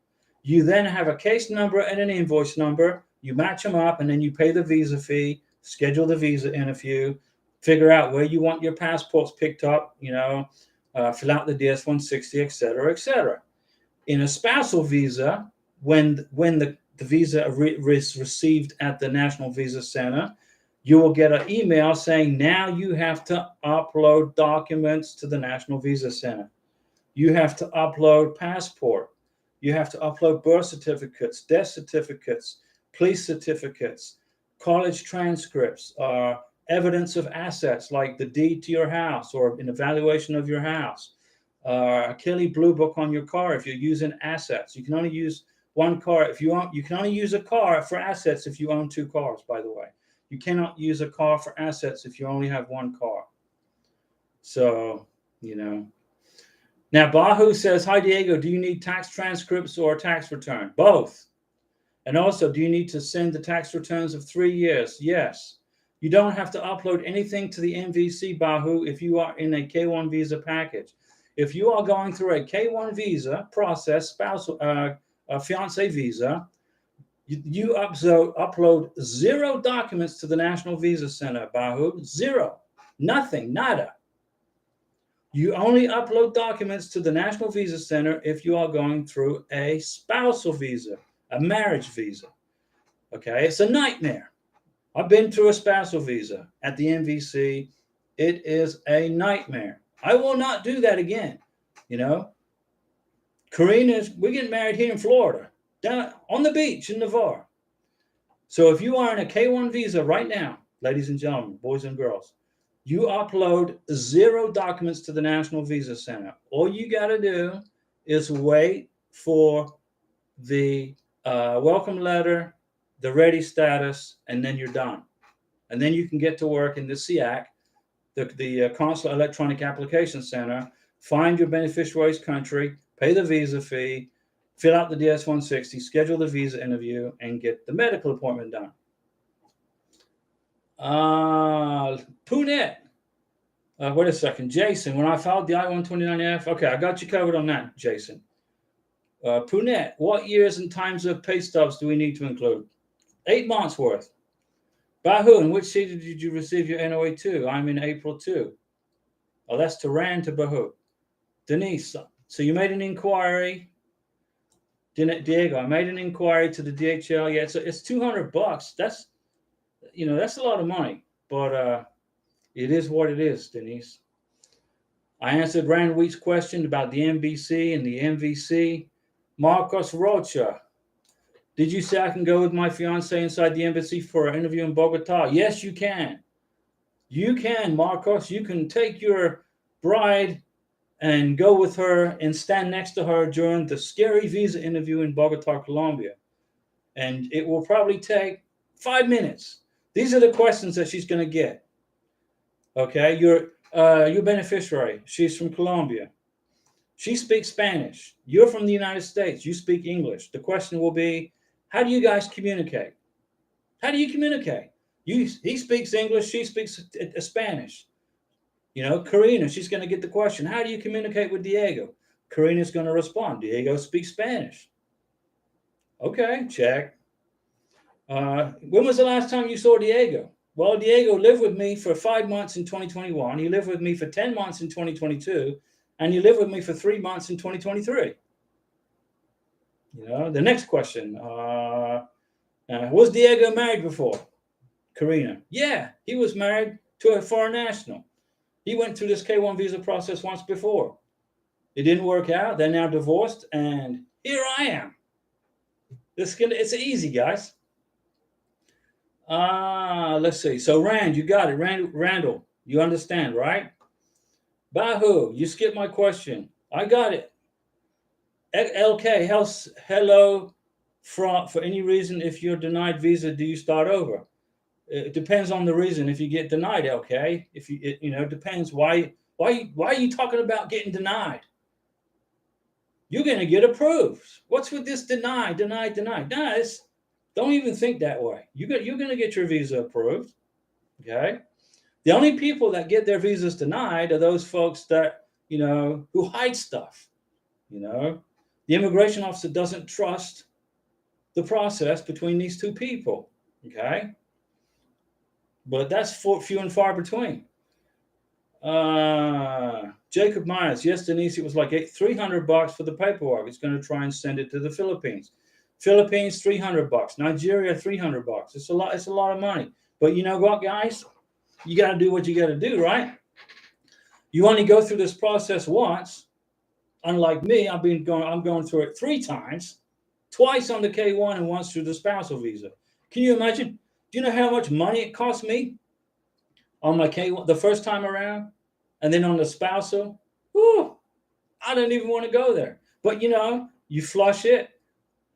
You then have a case number and an invoice number. You match them up, and then you pay the visa fee, schedule the visa interview, figure out where you want your passports picked up, fill out the DS-160, et cetera, et cetera. In a spousal visa, when the visa is received at the National Visa Center, you will get an email saying now you have to upload documents to the National Visa Center. You have to upload passport. You have to upload birth certificates, death certificates, police certificates, college transcripts, evidence of assets like the deed to your house or an evaluation of your house, a Kelly Blue Book on your car if you're using assets. You can only use one car if you own. You can only use a car for assets if you own 2 cars, by the way. You cannot use a car for assets if you only have 1 car. So, Now, Bahu says, hi, Diego, do you need tax transcripts or a tax return? Both. And also, do you need to send the tax returns of 3 years? Yes. You don't have to upload anything to the MVC, Bahu, if you are in a K1 visa package. If you are going through a K1 visa process, fiancé visa, you upload 0 documents to the National Visa Center, Bahu. 0. Nothing. Nada. You only upload documents to the National Visa Center if you are going through a spousal visa, a marriage visa. Okay, it's a nightmare. I've been through a spousal visa at the MVC. It is a nightmare. I will not do that again. We're getting married here in Florida, down on the beach in Navarre. So if you are in a K1 visa right now, ladies and gentlemen, boys and girls, you upload 0 documents to the National Visa Center. All you got to do is wait for the welcome letter, the ready status, and then you're done. And then you can get to work in the SEAC, the Consular Electronic Application Center, find your beneficiary's country, pay the visa fee, fill out the DS-160, schedule the visa interview, and get the medical appointment done. Punet. Wait a second. Jason, when I filed the I-129F, okay, I got you covered on that, Jason. Punet, what years and times of pay stubs do we need to include? 8 months worth. Bahu, in which city did you receive your NOA to? I'm in April 2. Oh, that's Tehran to Bahu. Denise, so you made an inquiry. Diego, I made an inquiry to the DHL. Yeah, it's $200. That's a lot of money, but it is what it is, Denise. I answered Rand Wheat's question about the MBC and the MVC. Marcos Rocha, did you say I can go with my fiance inside the embassy for an interview in Bogota? Yes, you can. You can, Marcos. You can take your bride and go with her and stand next to her during the scary visa interview in Bogota, Colombia. And it will probably take 5 minutes. These are the questions that she's going to get. Okay, your beneficiary, she's from Colombia. She speaks Spanish. You're from the United States. You speak English. The question will be, how do you guys communicate? How do you communicate? He speaks English. She speaks Spanish. Karina, she's going to get the question, how do you communicate with Diego? Karina's going to respond, Diego speaks Spanish. Okay, check. When was the last time you saw Diego? Well, Diego lived with me for 5 months in 2021. He lived with me for 10 months in 2022. And he lived with me for 3 months in 2023. The next question. Was Diego married before? Karina. Yeah, he was married to a foreign national. He went through this K1 visa process once before. It didn't work out. They're now divorced. And here I am. It's easy, guys. Let's see. So Rand, you got it. Randall, you understand, right? Bahu, you skipped my question. I got it. LK, hello. For any reason, if you're denied visa, do you start over? It depends on the reason. If you get denied, LK, it depends. Why are you talking about getting denied? You're going to get approved. What's with this denied? Guys, don't even think that way. You're going to get your visa approved. Okay. The only people that get their visas denied are those folks that, who hide stuff. The immigration officer doesn't trust the process between these two people. Okay. But that's few and far between. Jacob Myers, yes, Denise, it was like $300 for the paperwork. It's going to try and send it to the Philippines. Philippines, $300. Nigeria, $300. It's a lot of money. But you know what, guys? You got to do what you got to do, right? You only go through this process once. Unlike me, I'm going through it 3 times, twice on the K1 and once through the spousal visa. Can you imagine? Do you know how much money it cost me on my K1 the first time around, and then on the spousal? Whew, I don't even want to go there. But you flush it,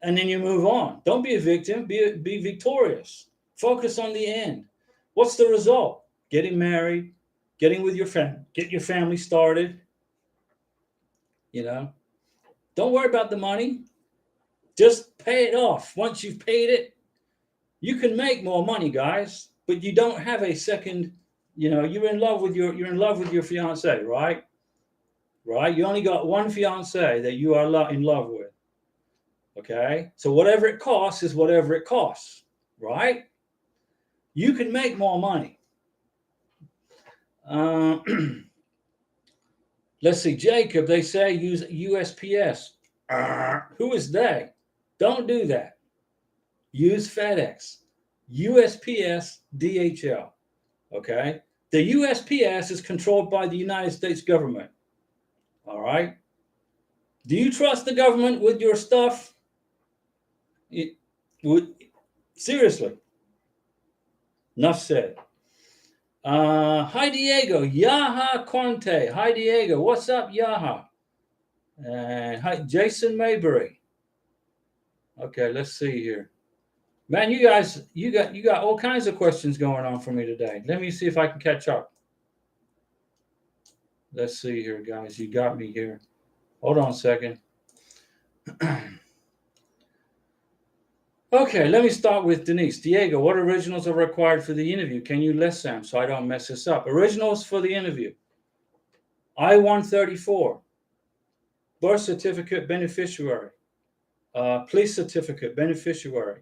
and then you move on. Don't be a victim. Be victorious. Focus on the end. What's the result? Getting married, getting with your family, get your family started. Don't worry about the money. Just pay it off. Once you've paid it, you can make more money, guys. But you don't have a second. You're in love with your fiance, right? Right. You only got one fiance that you are in love with. Okay. So whatever it costs is whatever it costs, right? You can make more money. Let's see, Jacob. They say use USPS. Who is they? Don't do that. Use FedEx, USPS, DHL. Okay. The USPS is controlled by the United States government. All right. Do you trust the government with your stuff? Seriously. Enough said. Hi, Diego. Yaha Conte. Hi, Diego. What's up, Yaha? And hi, Jason Maybury. Okay, let's see here. Man, you guys, you got all kinds of questions going on for me today. Let me see if I can catch up. Let's see here, guys. You got me here. Hold on a second. Okay, let me start with Denise. Diego, what originals are required for the interview? Can you list them so I don't mess this up? Originals for the interview. I-134, birth certificate, beneficiary, police certificate, beneficiary,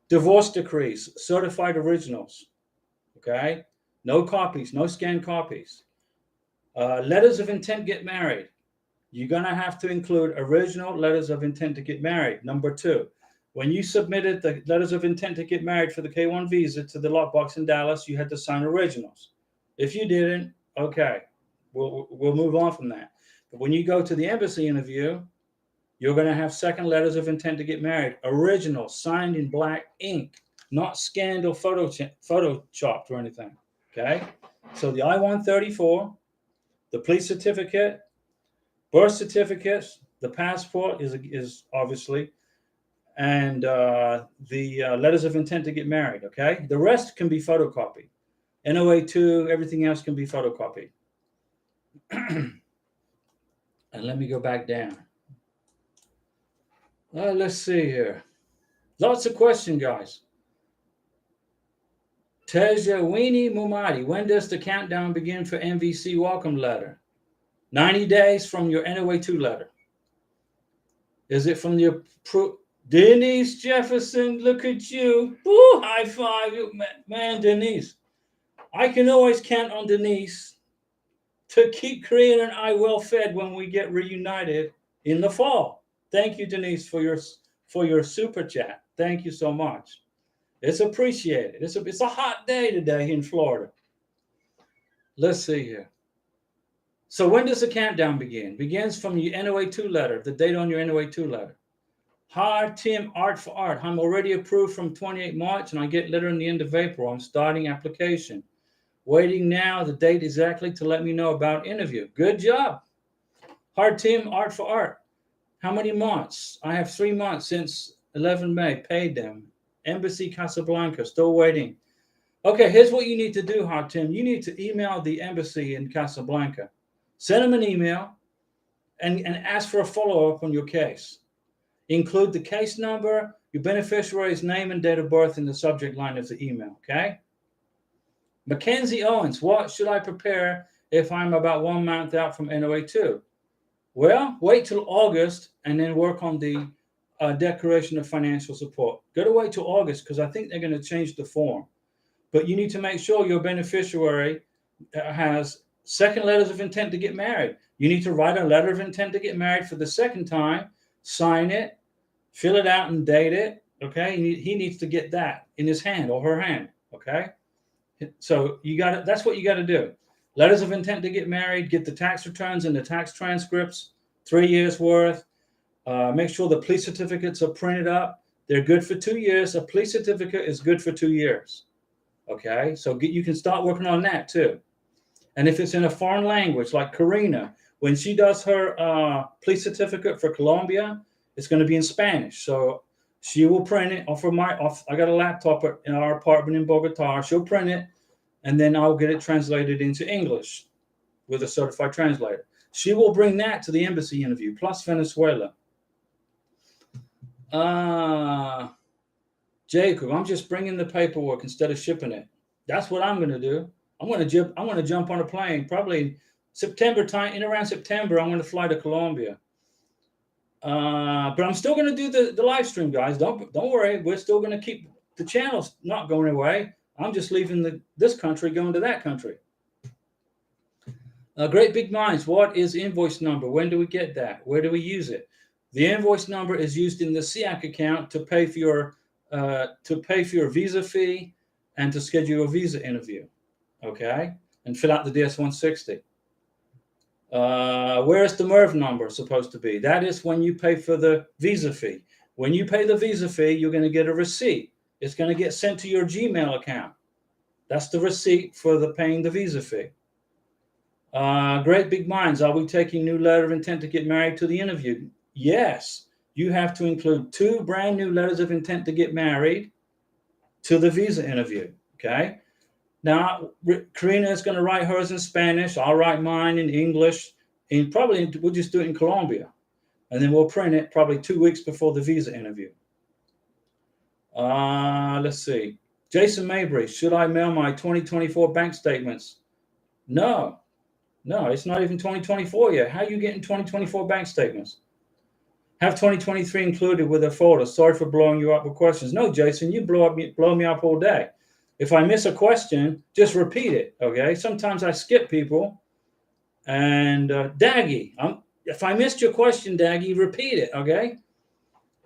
divorce decrees, certified originals. Okay, no copies, no scanned copies. Letters of intent to get married. You're going to have to include original letters of intent to get married. Number 2, when you submitted the letters of intent to get married for the K1 visa to the lockbox in Dallas, you had to sign originals. If you didn't, okay, we'll move on from that. But when you go to the embassy interview, you're going to have second letters of intent to get married, original, signed in black ink, not scanned or photoshopped or anything. Okay, so the I-134, the police certificate, birth certificates, the passport is obviously, and the letters of intent to get married. Okay, the rest can be photocopied. NOA2, everything else can be photocopied. And let me go back down. Let's see here. Lots of questions, guys. Tejawini Mumadi, when does the countdown begin for MVC welcome letter? 90 days from your NOA2 letter. Is it from your Denise Jefferson? Look at you. Woo, high five. Man, Denise. I can always count on Denise to keep Korean and I well fed when we get reunited in the fall. Thank you, Denise, for your super chat. Thank you so much. It's appreciated. It's a hot day today in Florida. Let's see here. So when does the countdown begin? Begins from your NOA2 letter, the date on your NOA2 letter. Hi, Tim, Art for Art. I'm already approved from 28 March and I get letter in the end of April. I'm starting application. Waiting now, the date exactly to let me know about interview. Good job. Hi, Tim, Art for Art. How many months? I have 3 months since 11 May. Paid them. Embassy Casablanca, still waiting. Okay, here's what you need to do, Tim. You need to email the embassy in Casablanca. Send them an email and ask for a follow-up on your case. Include the case number, your beneficiary's name and date of birth in the subject line of the email, okay? Mackenzie Owens, what should I prepare if I'm about 1 month out from NOA2? Well, wait till August and then work on the declaration of financial support. Go to wait till August because I think they're going to change the form. But you need to make sure your beneficiary has second letters of intent to get married. You need to write a letter of intent to get married for the second time, sign it, fill it out and date it, Okay, he needs to get that in his hand or her hand. Okay, so you got to, that's what you got to do. Letters of intent to get married, get the tax returns and the tax transcripts, 3 years worth. Make sure the police certificates are printed up. They're good for 2 years. A police certificate is good for 2 years. Okay, so you can start working on that too. And if it's in a foreign language, like Karina, when she does her police certificate for Colombia, it's going to be in Spanish. So she will print it off of I got a laptop in our apartment in Bogota. She'll print it, and then I'll get it translated into English with a certified translator. She will bring that to the embassy interview, plus Venezuela. Jacob, I'm just bringing the paperwork instead of shipping it. That's what I'm going to do. I'm going to jump on a plane probably September time. In around September, I'm going to fly to Colombia. But I'm still going to do the live stream, guys. Don't worry. We're still going to keep the channels not going away. I'm just leaving this country, going to that country. Great Big Minds. What is invoice number? When do we get that? Where do we use it? The invoice number is used in the SEAC account to pay for your visa fee and to schedule a visa interview. Okay, and fill out the DS-160. Where is the MERV number supposed to be? That is when you pay for the visa fee. When you pay the visa fee, you're going to get a receipt. It's going to get sent to your Gmail account. That's the receipt for paying the visa fee. Great Big Minds. Are we taking new letter of intent to get married to the interview? Yes. You have to include 2 brand new letters of intent to get married to the visa interview. Okay. Now, Karina is going to write hers in Spanish. I'll write mine in English. And probably we'll just do it in Colombia. And then we'll print it probably 2 weeks before the visa interview. Let's see. Jason Mabry, should I mail my 2024 bank statements? No, it's not even 2024 yet. How are you getting 2024 bank statements? Have 2023 included with a folder. Sorry for blowing you up with questions. No, Jason, you blow me up all day. If I miss a question, just repeat it, okay? Sometimes I skip people. And Daggy, if I missed your question, Daggy, repeat it, okay?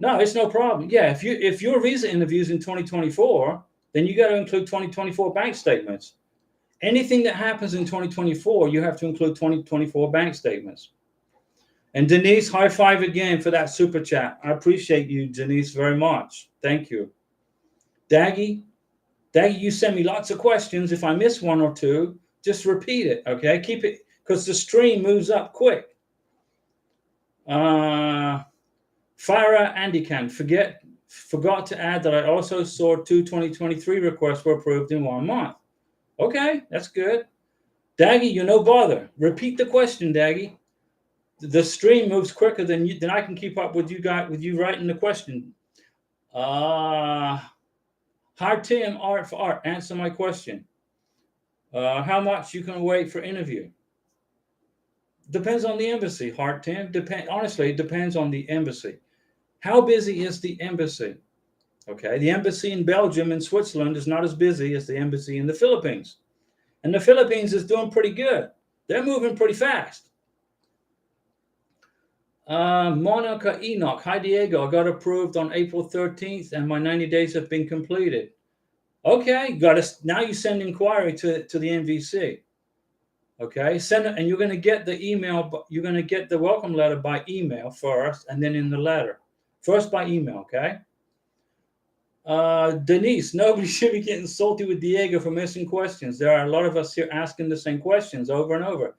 No, it's no problem. Yeah, if your visa interview's in 2024, then you got to include 2024 bank statements. Anything that happens in 2024, you have to include 2024 bank statements. And Denise, high five again for that super chat. I appreciate you, Denise, very much. Thank you. Daggy, you send me lots of questions. If I miss one or two, just repeat it, okay? Keep it, because the stream moves up quick. Farah Andikan, forgot to add that I also saw 2 2023 requests were approved in 1 month. Okay, that's good. Daggy, you're no bother. Repeat the question, Daggy. The stream moves quicker than I can keep up with you writing the question. Hard Tim, Art for Art, answer my question. How much you can wait for interview? Depends on the embassy, Hard Tim. Honestly, it depends on the embassy. How busy is the embassy? Okay, the embassy in Belgium and Switzerland is not as busy as the embassy in the Philippines. And the Philippines is doing pretty good. They're moving pretty fast. Monica Enoch, hi Diego, I got approved on April 13th and my 90 days have been completed. Okay, now you send inquiry to the NVC. Okay, send it, and you're going to get the email. You're going to get the welcome letter by email first, and then in the letter. First by email, okay? Denise, nobody should be getting salty with Diego for missing questions. There are a lot of us here asking the same questions over and over.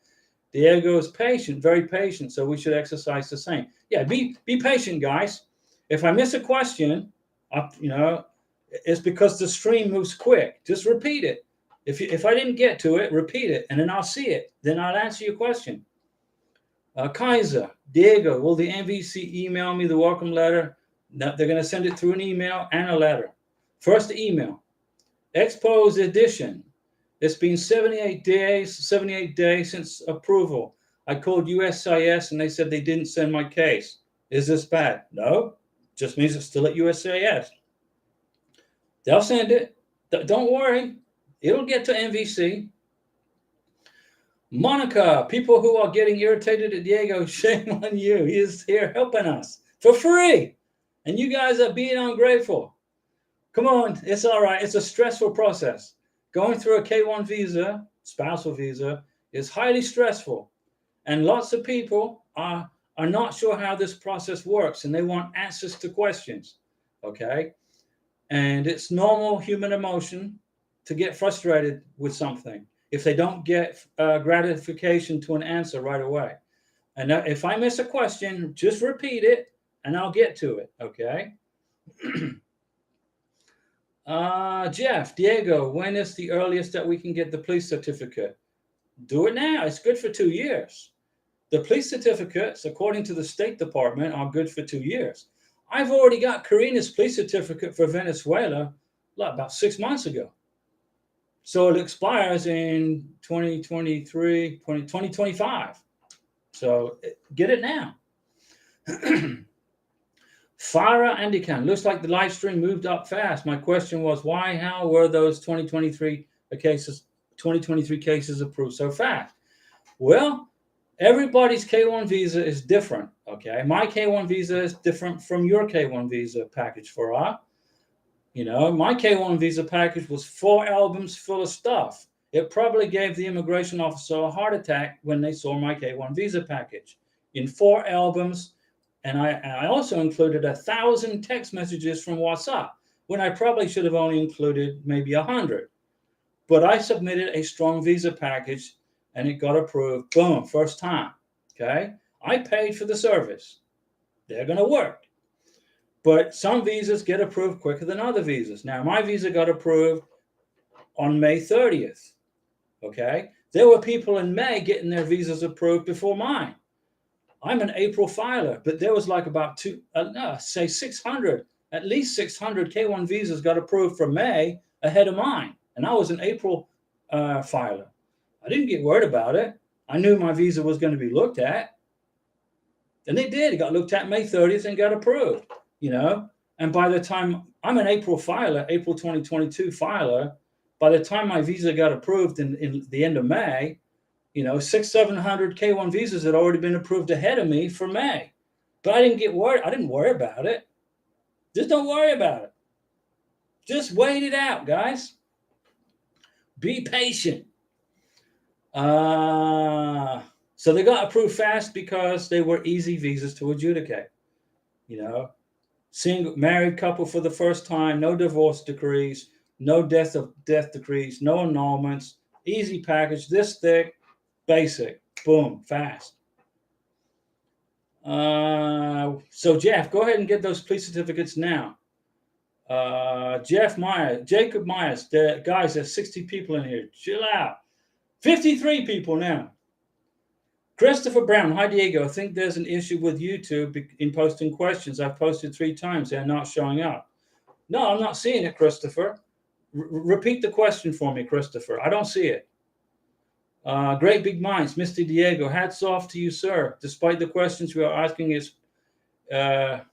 Diego is patient, very patient, so we should exercise the same. Yeah, be patient, guys. If I miss a question, it's because the stream moves quick. Just repeat it. If I didn't get to it, repeat it, and then I'll see it. Then I'll answer your question. Kaiser, Diego, will the NVC email me the welcome letter? No, they're going to send it through an email and a letter. First, the email. Expose edition. It's been 78 days since approval. I called USCIS and they said they didn't send my case. Is this bad? No, just means it's still at USCIS. They'll send it. Don't worry. It'll get to NVC. Monica, people who are getting irritated at Diego, shame on you. He is here helping us for free. And you guys are being ungrateful. Come on, it's all right. It's a stressful process. Going through a K1 visa, spousal visa, is highly stressful. And lots of people are not sure how this process works, and they want answers to questions. Okay? And it's normal human emotion to get frustrated with something if they don't get gratification to an answer right away. And if I miss a question, just repeat it and I'll get to it. Okay? Jeff, Diego, when is the earliest that we can get the police certificate? Do it now. It's good for 2 years. The police certificates, according to the State Department, are good for 2 years. I've already got Karina's police certificate for Venezuela about 6 months ago. So it expires in 2025. So get it now. Farah Andikan, looks like the live stream moved up fast. My question was, how were those 2023 cases approved so fast? Well, everybody's K1 visa is different, okay? My K1 visa is different from your K1 visa package, Farah. You know, my K1 visa package was 4 albums full of stuff. It probably gave the immigration officer a heart attack when they saw my K1 visa package in 4 albums. And I also included 1,000 text messages from WhatsApp when I probably should have only included maybe 100. But I submitted a strong visa package and it got approved. Boom, first time. Okay. I paid for the service. They're going to work. But some visas get approved quicker than other visas. Now, my visa got approved on May 30th. Okay. There were people in May getting their visas approved before mine. I'm an April filer, but there was like about 600, at least 600 K1 visas got approved for May ahead of mine. And I was an April filer. I didn't get worried about it. I knew my visa was going to be looked at. And they did. It got looked at May 30th and got approved, you know. And by the time I'm an April filer, April 2022 filer, by the time my visa got approved in the end of May, you know, 600-700 K1 visas had already been approved ahead of me for May. But I didn't get worried. I didn't worry about it. Just don't worry about it. Just wait it out, guys. Be patient. So they got approved fast because they were easy visas to adjudicate. You know, single married couple for the first time, no divorce decrees, no death decrees, no annulments, easy package, this thick, basic, boom, fast. So Jeff, go ahead and get those police certificates now. Jacob Myers, guys, there's 60 people in here. Chill out. 53 people now. Christopher Brown, hi Diego. I think there's an issue with YouTube in posting questions. I've posted 3 times. They're not showing up. No, I'm not seeing it, Christopher. Repeat the question for me, Christopher. I don't see it. Great big minds, Mr. Diego. Hats off to you, sir. Despite the questions we are asking, let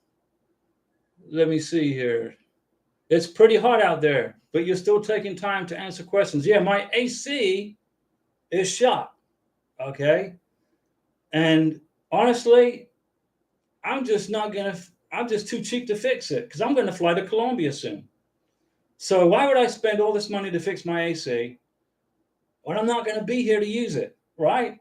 me see here. It's pretty hot out there, but you're still taking time to answer questions. Yeah, my AC is shot. Okay. And honestly, I'm just too cheap to fix it because I'm going to fly to Colombia soon. So why would I spend all this money to fix my AC when I'm not going to be here to use it, right?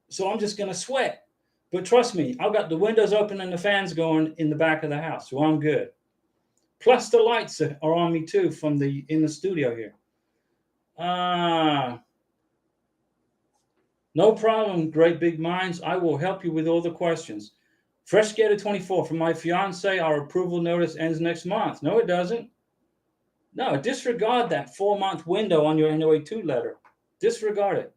So I'm just going to sweat. But trust me, I've got the windows open and the fans going in the back of the house, so I'm good. Plus the lights are on me too in the studio here. No problem, great big minds. I will help you with all the questions. Fresh Skater 24, from my fiance, our approval notice ends next month. No, it doesn't. No, disregard that 4-month window on your NOA2 letter. Disregard it.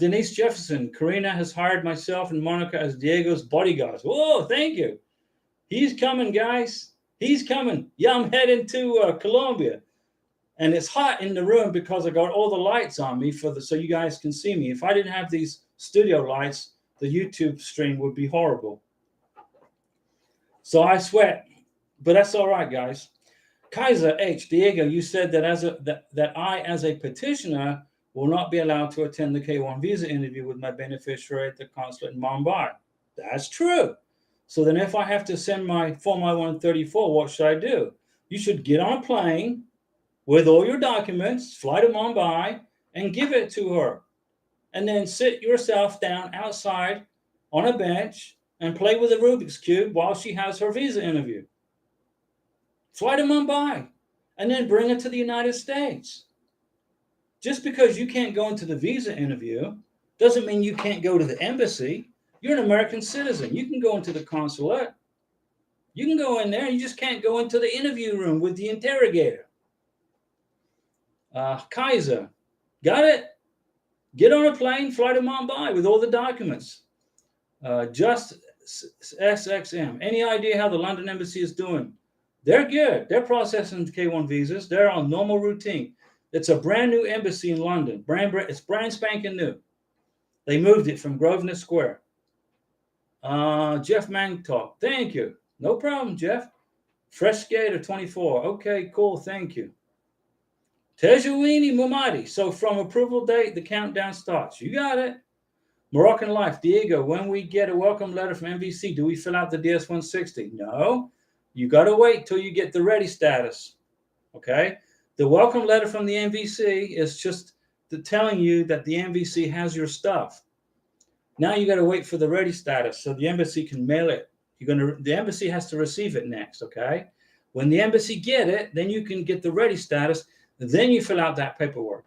Denise Jefferson, Karina has hired myself and Monica as Diego's bodyguards. Whoa, thank you. He's coming, guys. He's coming. Yeah, I'm heading to Colombia. And it's hot in the room because I got all the lights on me so you guys can see me. If I didn't have these studio lights, the YouTube stream would be horrible. So I sweat, but that's all right, guys. Kaiser H. Diego, you said that I, as a petitioner, will not be allowed to attend the K1 visa interview with my beneficiary at the consulate in Mumbai. That's true. So then if I have to send my Form I-134, what should I do? You should get on a plane with all your documents, fly to Mumbai, and give it to her. And then sit yourself down outside on a bench and play with a Rubik's Cube while she has her visa interview. Fly to Mumbai and then bring it to the United States. Just because you can't go into the visa interview doesn't mean you can't go to the embassy. You're an American citizen. You can go into the consulate. You can go in there. You just can't go into the interview room with the interrogator. Kaiser, got it? Get on a plane, fly to Mumbai with all the documents. Just SXM. Any idea how the London embassy is doing? They're good. They're processing K1 visas. They're on normal routine. It's a brand new embassy in London. It's brand spanking new. They moved it from Grosvenor Square. Jeff Mangtalk, thank you. No problem, Jeff. Fresh Skater 24. Okay, cool. Thank you. Tejawini Mumadi. So from approval date, the countdown starts. You got it. Moroccan Life. Diego, when we get a welcome letter from MVC, do we fill out the DS-160? No. You got to wait till you get the ready status. Okay? The welcome letter from the MVC is just telling you that the MVC has your stuff. Now you got to wait for the ready status so the embassy can mail it. The embassy has to receive it next, okay? When the embassy get it, then you can get the ready status. Then you fill out that paperwork.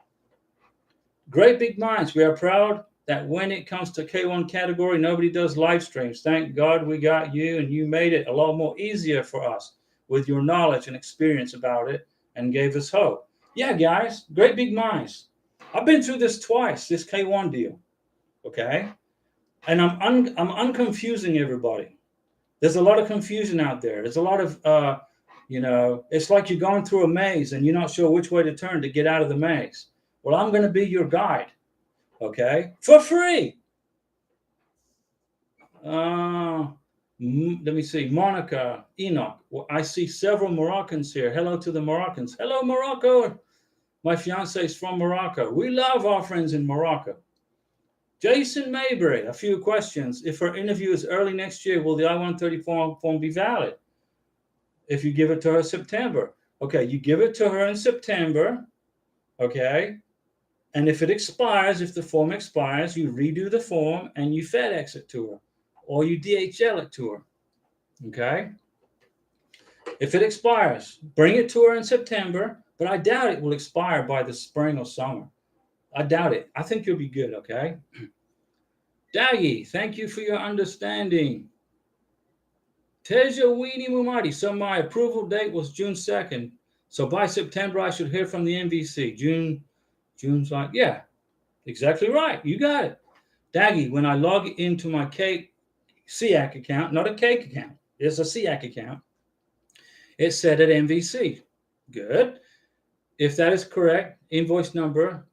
Great big minds. We are proud that when it comes to K1 category, nobody does live streams. Thank God we got you, and you made it a lot more easier for us with your knowledge and experience about it and gave us hope. Yeah, guys, great big minds. I've been through this twice, this K1 deal, okay? And I'm unconfusing everybody. There's a lot of confusion out there. There's a lot of, it's like you're going through a maze and you're not sure which way to turn to get out of the maze. Well, I'm going to be your guide, okay, for free. Let me see. Monica, Enoch. Well, I see several Moroccans here. Hello to the Moroccans. Hello, Morocco. My fiance is from Morocco. We love our friends in Morocco. Jason Maybury, a few questions. If her interview is early next year, will the I-134 form be valid? If you give it to her in September. Okay, you give it to her in September, okay? And if it expires, if the form expires, you redo the form and you FedEx it to her or you DHL it to her, okay? If it expires, bring it to her in September, but I doubt it will expire by the spring or summer. I doubt it. I think you'll be good, okay? Daggy, thank you for your understanding. Teja Weenie Mumadi. So my approval date was June 2nd. So by September, I should hear from the MVC. June's like, yeah, exactly right. You got it. Daggy, when I log into my SEAC account, not a cake account, it's a SEAC account, it said at MVC. Good. If that is correct, invoice number,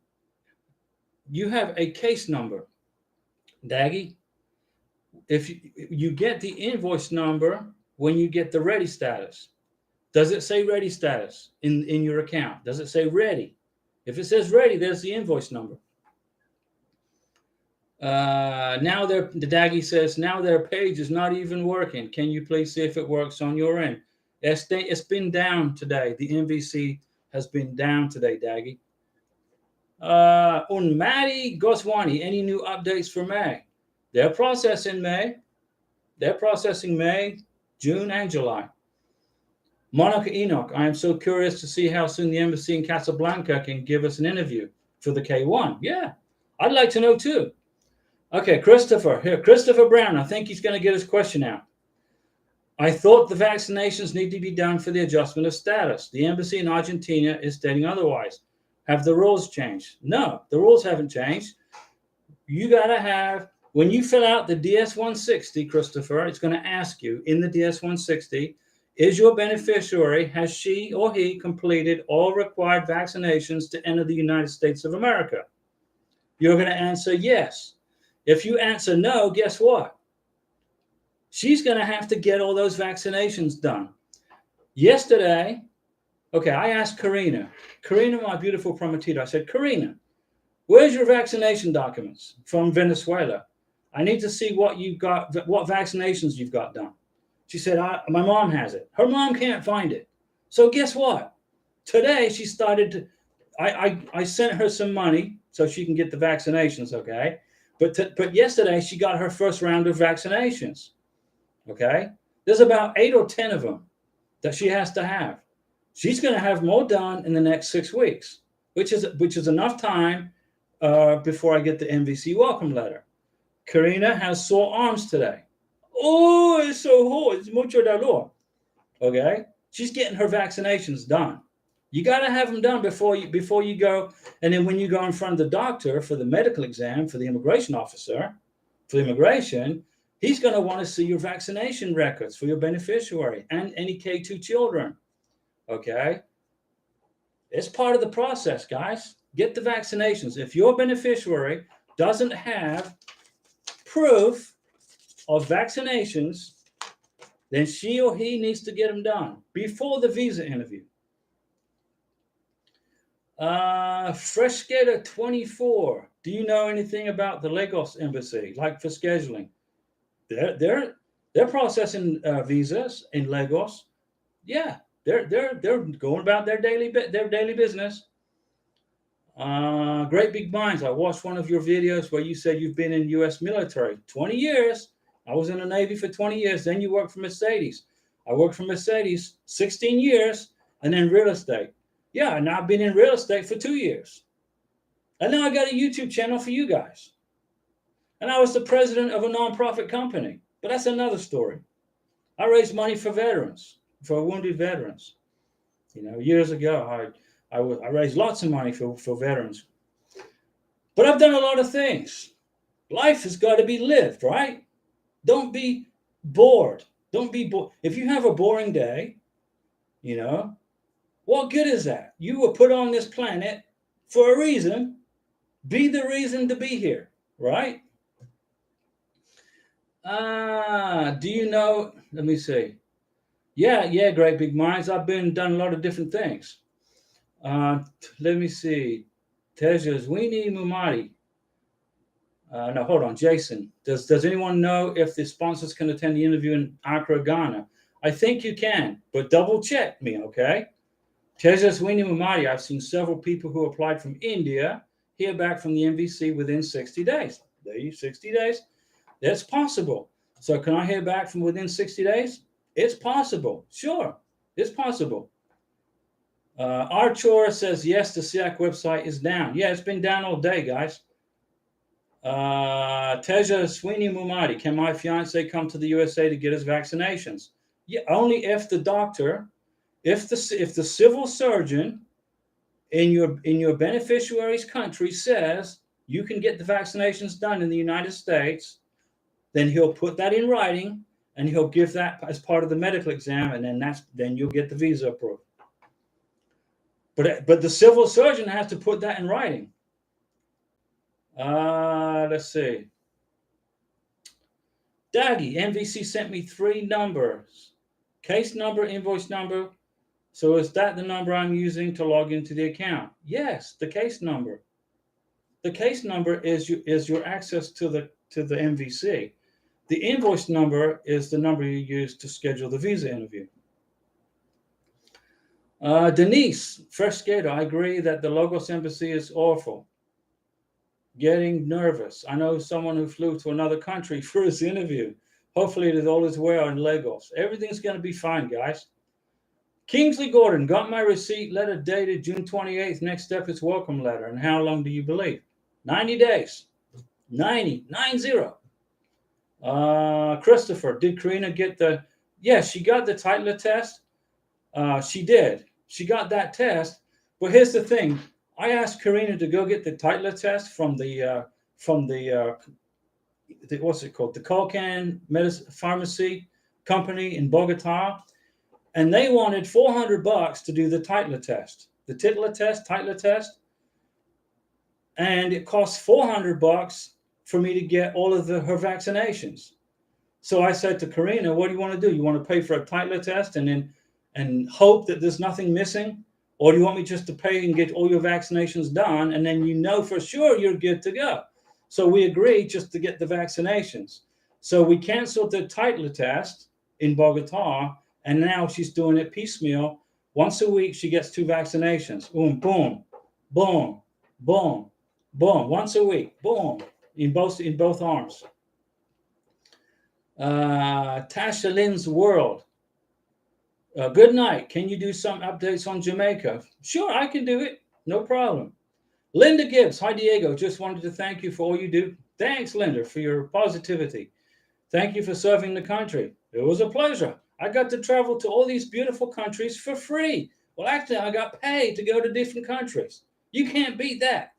you have a case number, Daggy. If you get the invoice number when you get the ready status, does it say ready status in your account? Does it say ready? If it says ready, there's the invoice number. Now the Daggy says, now their page is not even working. Can you please see if it works on your end? It's been down today. The MVC has been down today, Daggy. Unmadi Goswani, any new updates for May? They're processing May. They're processing May, June, and July. Monica Enoch, I am so curious to see how soon the embassy in Casablanca can give us an interview for the K1. Yeah, I'd like to know too. Okay, Christopher, here, Christopher Brown, I think he's going to get his question out. I thought the vaccinations need to be done for the adjustment of status. The embassy in Argentina is stating otherwise. Have the rules changed? No, the rules haven't changed. You got to have, when you fill out the DS-160, Christopher, it's going to ask you in the DS-160, is your beneficiary, has she or he completed all required vaccinations to enter the United States of America? You're going to answer yes. If you answer no, guess what? She's going to have to get all those vaccinations done. Yesterday, okay, I asked Karina, my beautiful prometida, I said, Karina, where's your vaccination documents from Venezuela? I need to see what you've got, what vaccinations you've got done. She said, my mom has it. Her mom can't find it. So guess what? Today she started to, I sent her some money so she can get the vaccinations, okay? But yesterday she got her first round of vaccinations, okay? There's about 8 or 10 of them that she has to have. She's going to have more done in the next 6 weeks, which is enough time before I get the MVC welcome letter. Karina has sore arms today. Oh, it's so hot. It's mucho dolor. Okay, she's getting her vaccinations done. You got to have them done before you go. And then when you go in front of the doctor for the medical exam, for the immigration officer, for immigration, he's going to want to see your vaccination records for your beneficiary and any K2 children. Okay, it's part of the process, guys. Get the vaccinations. If your beneficiary doesn't have proof of vaccinations, then she or he needs to get them done before the visa interview. Fresqueta 24. Do you know anything about the Lagos embassy, like for scheduling? They're processing visas in Lagos. Yeah, they're going about their daily business. Great Big Minds. I watched one of your videos where you said you've been in U.S. military 20 years. I was in the Navy for 20 years. Then you worked for Mercedes. I worked for Mercedes 16 years, and then real estate. Yeah, and I've been in real estate for 2 years. And now I got a YouTube channel for you guys. And I was the president of a nonprofit company. But that's another story. I raised money for veterans, for wounded veterans. You know, years ago, I raised lots of money for veterans. But I've done a lot of things. Life has got to be lived, right? Don't be bored. Don't be bored. If you have a boring day, you know, what good is that? You were put on this planet for a reason. Be the reason to be here, right? Do you know? Let me see. Yeah, Great Big Minds. I've done a lot of different things. Let me see. Tejaswini Mumari. No, hold on, Jason. Does anyone know if the sponsors can attend the interview in Accra, Ghana? I think you can, but double check me, okay? Tejaswini Mumari. I've seen several people who applied from India hear back from the MVC within 60 days. 60 days. That's possible. So can I hear back from within 60 days? It's possible. Sure, it's possible. Archora says, yes, the SIAC website is down. Yeah, it's been down all day, guys. Teja Sweeney Mumadi, can my fiance come to the USA to get his vaccinations? Yeah, only if the doctor, if the civil surgeon in your beneficiary's country says you can get the vaccinations done in the United States, then he'll put that in writing and he'll give that as part of the medical exam, and then you'll get the visa approved. But the civil surgeon has to put that in writing. Let's see. Daggy, MVC sent me 3 numbers. Case number, invoice number. So is that the number I'm using to log into the account? Yes, the case number. The case number is your access to the MVC. The invoice number is the number you use to schedule the visa interview. Denise, Fresh Skater, I agree that the Lagos embassy is awful. Getting nervous. I know someone who flew to another country for his interview. Hopefully it all is well in Lagos. Everything's going to be fine, guys. Kingsley Gordon, got my receipt, letter dated June 28th. Next step is welcome letter. And how long do you believe? 90 days. 90. Christopher, did Karina get the... Yes, she got the titler test. She did. She got that test. But here's the thing. I asked Karina to go get the titler test from the what's it called? The Colcan Pharmacy Company in Bogota. And they wanted $400 to do the titler test. The titler test. And it cost $400 for me to get all of her vaccinations. So I said to Karina, what do you want to do? You want to pay for a titler test and hope that there's nothing missing? Or do you want me just to pay and get all your vaccinations done, and then you know for sure you're good to go? So we agreed just to get the vaccinations. So we canceled the titer test in Bogota, and now she's doing it piecemeal. Once a week, she gets 2 vaccinations. Boom, boom, boom, boom, boom. Once a week, boom, in both arms. Tasha Lynn's World. Good night. Can you do some updates on Jamaica? Sure, I can do it. No problem. Linda Gibbs. Hi, Diego. Just wanted to thank you for all you do. Thanks, Linda, for your positivity. Thank you for serving the country. It was a pleasure. I got to travel to all these beautiful countries for free. Well, actually, I got paid to go to different countries. You can't beat that.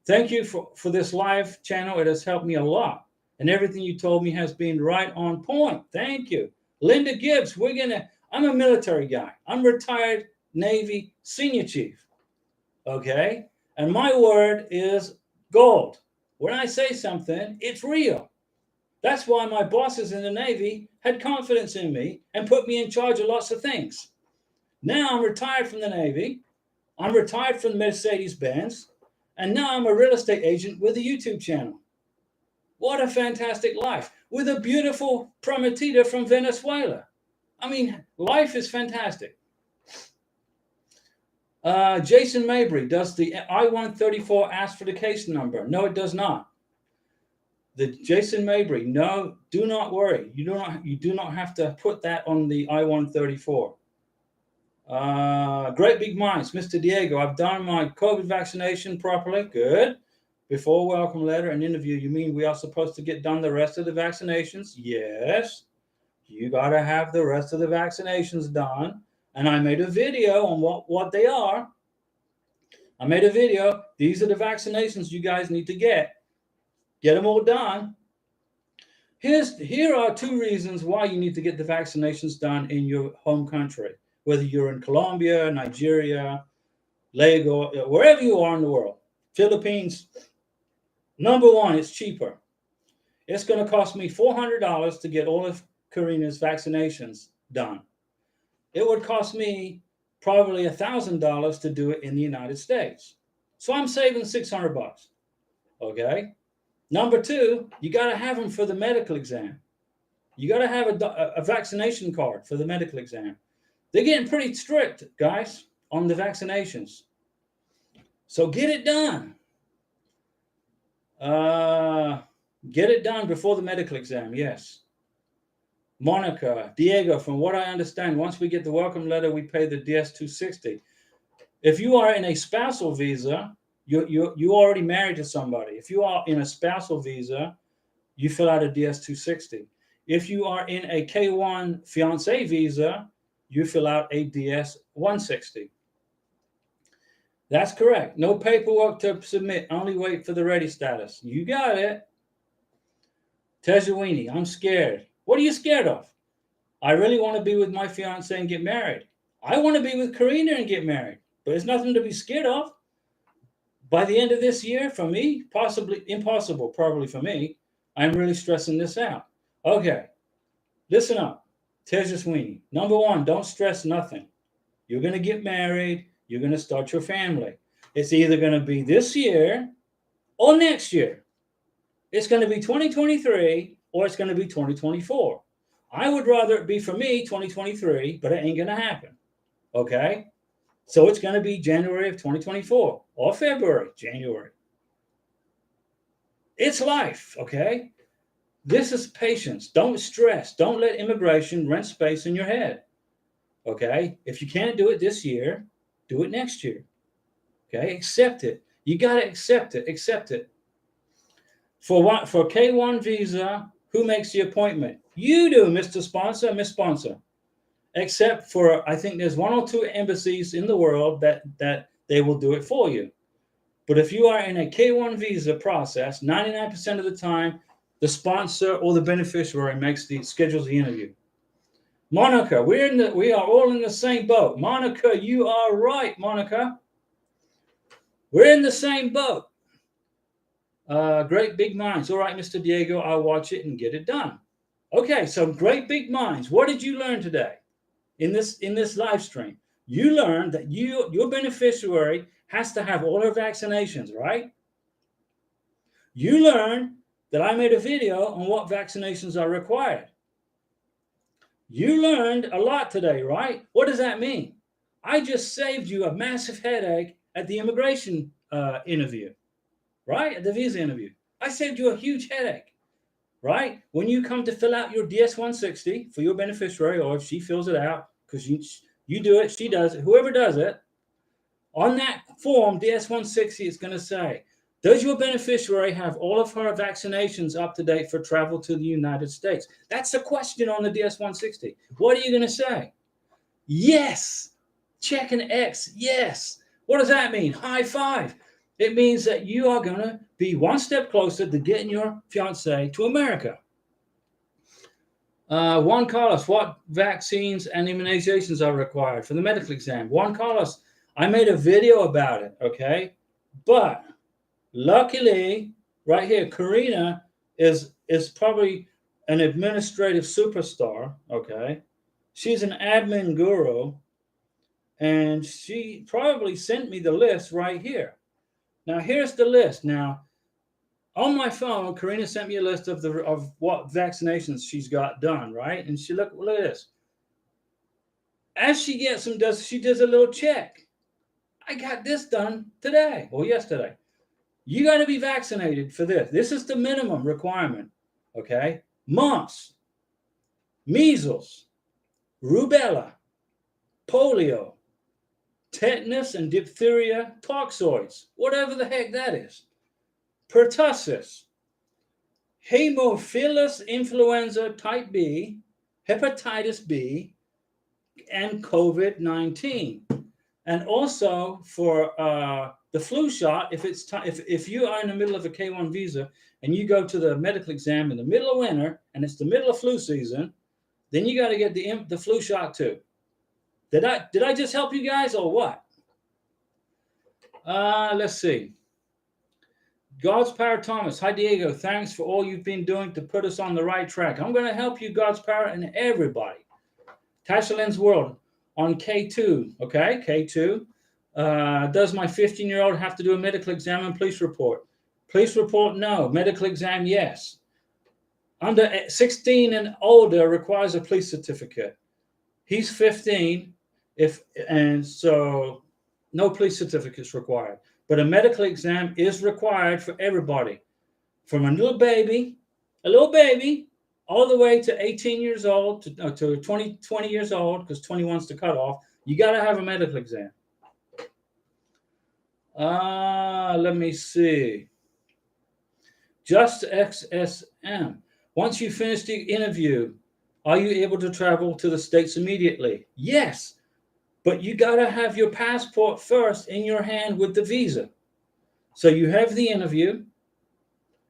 Thank you for this live channel. It has helped me a lot. And everything you told me has been right on point. Thank you. Linda Gibbs, I'm a military guy. I'm retired Navy senior chief. Okay? And my word is gold. When I say something, it's real. That's why my bosses in the Navy had confidence in me and put me in charge of lots of things. Now I'm retired from the Navy. I'm retired from Mercedes-Benz. And now I'm a real estate agent with a YouTube channel. What a fantastic life. With a beautiful prometida from Venezuela. I mean, life is fantastic. Jason Mabry, does the I-134 ask for the case number? No, it does not. Jason Mabry, no, do not worry. You do not have to put that on the I-134. Great big minds, Mr. Diego. I've done my COVID vaccination properly. Good. Before welcome letter and interview, you mean we are supposed to get done the rest of the vaccinations? Yes. You got to have the rest of the vaccinations done. And I made a video on what they are. I made a video. These are the vaccinations you guys need to get. Get them all done. Here are 2 reasons why you need to get the vaccinations done in your home country. Whether you're in Colombia, Nigeria, Lagos, wherever you are in the world. Philippines. Number 1, it's cheaper. It's going to cost me $400 to get all of Karina's vaccinations done. It would cost me probably $1,000 to do it in the United States. So I'm saving $600. Okay. Number 2, you got to have them for the medical exam. You got to have a vaccination card for the medical exam. They're getting pretty strict, guys, on the vaccinations. So get it done. Get it done before the medical exam, yes. Monica, Diego, from what I understand, once we get the welcome letter, we pay the DS-260. If you are in a spousal visa, you're already married to somebody. If you are in a spousal visa, you fill out a DS-260. If you are in a K-1 fiance visa, you fill out a DS-160. That's correct. No paperwork to submit. Only wait for the ready status. You got it. Tejuini, I'm scared. What are you scared of? I really want to be with my fiance and get married. I want to be with Karina and get married. But there's nothing to be scared of. By the end of this year, for me, possibly impossible, probably for me, I'm really stressing this out. Okay, listen up. Tejuini, number 1, don't stress nothing. You're going to get married. You're going to start your family. It's either going to be this year or next year. It's going to be 2023 or it's going to be 2024. I would rather it be, for me, 2023, but it ain't going to happen. Okay? So it's going to be January of 2024 or February, January. It's life, okay? This is patience. Don't stress. Don't let immigration rent space in your head. Okay? If you can't do it this year, do it next year. Okay? Accept it. You got to accept it. Accept it. For K1 visa, who makes the appointment? You do, Mr. Sponsor, Miss Sponsor. Except for, I think there's 1 or 2 embassies in the world that they will do it for you. But if you are in a K1 visa process, 99% of the time, the sponsor or the beneficiary schedules the interview. Monica, we are all in the same boat. Monica, you are right, Monica. We're in the same boat. Great big minds. All right, Mr. Diego, I'll watch it and get it done. Okay, so great big minds. What did you learn today in this live stream? You learned that your beneficiary has to have all her vaccinations, right? You learned that I made a video on what vaccinations are required. You learned a lot today, right? What does that mean? I just saved you a massive headache at the immigration interview, right? At the visa interview. I saved you a huge headache, right? When you come to fill out your DS-160 for your beneficiary, or if she fills it out, because you do it, she does it, whoever does it, on that form, DS-160 is going to say, does your beneficiary have all of her vaccinations up to date for travel to the United States? That's the question on the DS-160. What are you going to say? Yes. Check an X. Yes. What does that mean? High five. It means that you are going to be one step closer to getting your fiance to America. Juan Carlos, what vaccines and immunizations are required for the medical exam? Juan Carlos, I made a video about it, okay? But luckily, right here, Karina is probably an administrative superstar, okay? She's an admin guru, and she probably sent me the list right here. Now, here's the list. Now, on my phone, Karina sent me a list of what vaccinations she's got done, right? And she look at this. As she gets them, she does a little check. I got this done today or yesterday. You got to be vaccinated for this. This is the minimum requirement, okay? Mumps, measles, rubella, polio, tetanus and diphtheria toxoids, whatever the heck that is, pertussis, Haemophilus influenza type B, hepatitis B, and COVID-19. And also for the flu shot, if you are in the middle of a K1 visa and you go to the medical exam in the middle of winter and it's the middle of flu season, then you got to get the flu shot too. Did I just help you guys or what? Let's see. God's Power Thomas. Hi, Diego. Thanks for all you've been doing to put us on the right track. I'm going to help you, God's Power, and everybody. Tasha Lynn's World on K2. Okay, K2. Does my 15-year-old have to do a medical exam and police report? Police report, no. Medical exam, yes. Under 16 and older requires a police certificate. He's 15, so no police certificates required. But a medical exam is required for everybody, from a little baby, all the way to 18 years old, to 20 years old, because 21's the cutoff. You got to have a medical exam. Let me see. Just XSM. Once you finish the interview, are you able to travel to the States immediately? Yes. But you got to have your passport first in your hand with the visa. So you have the interview.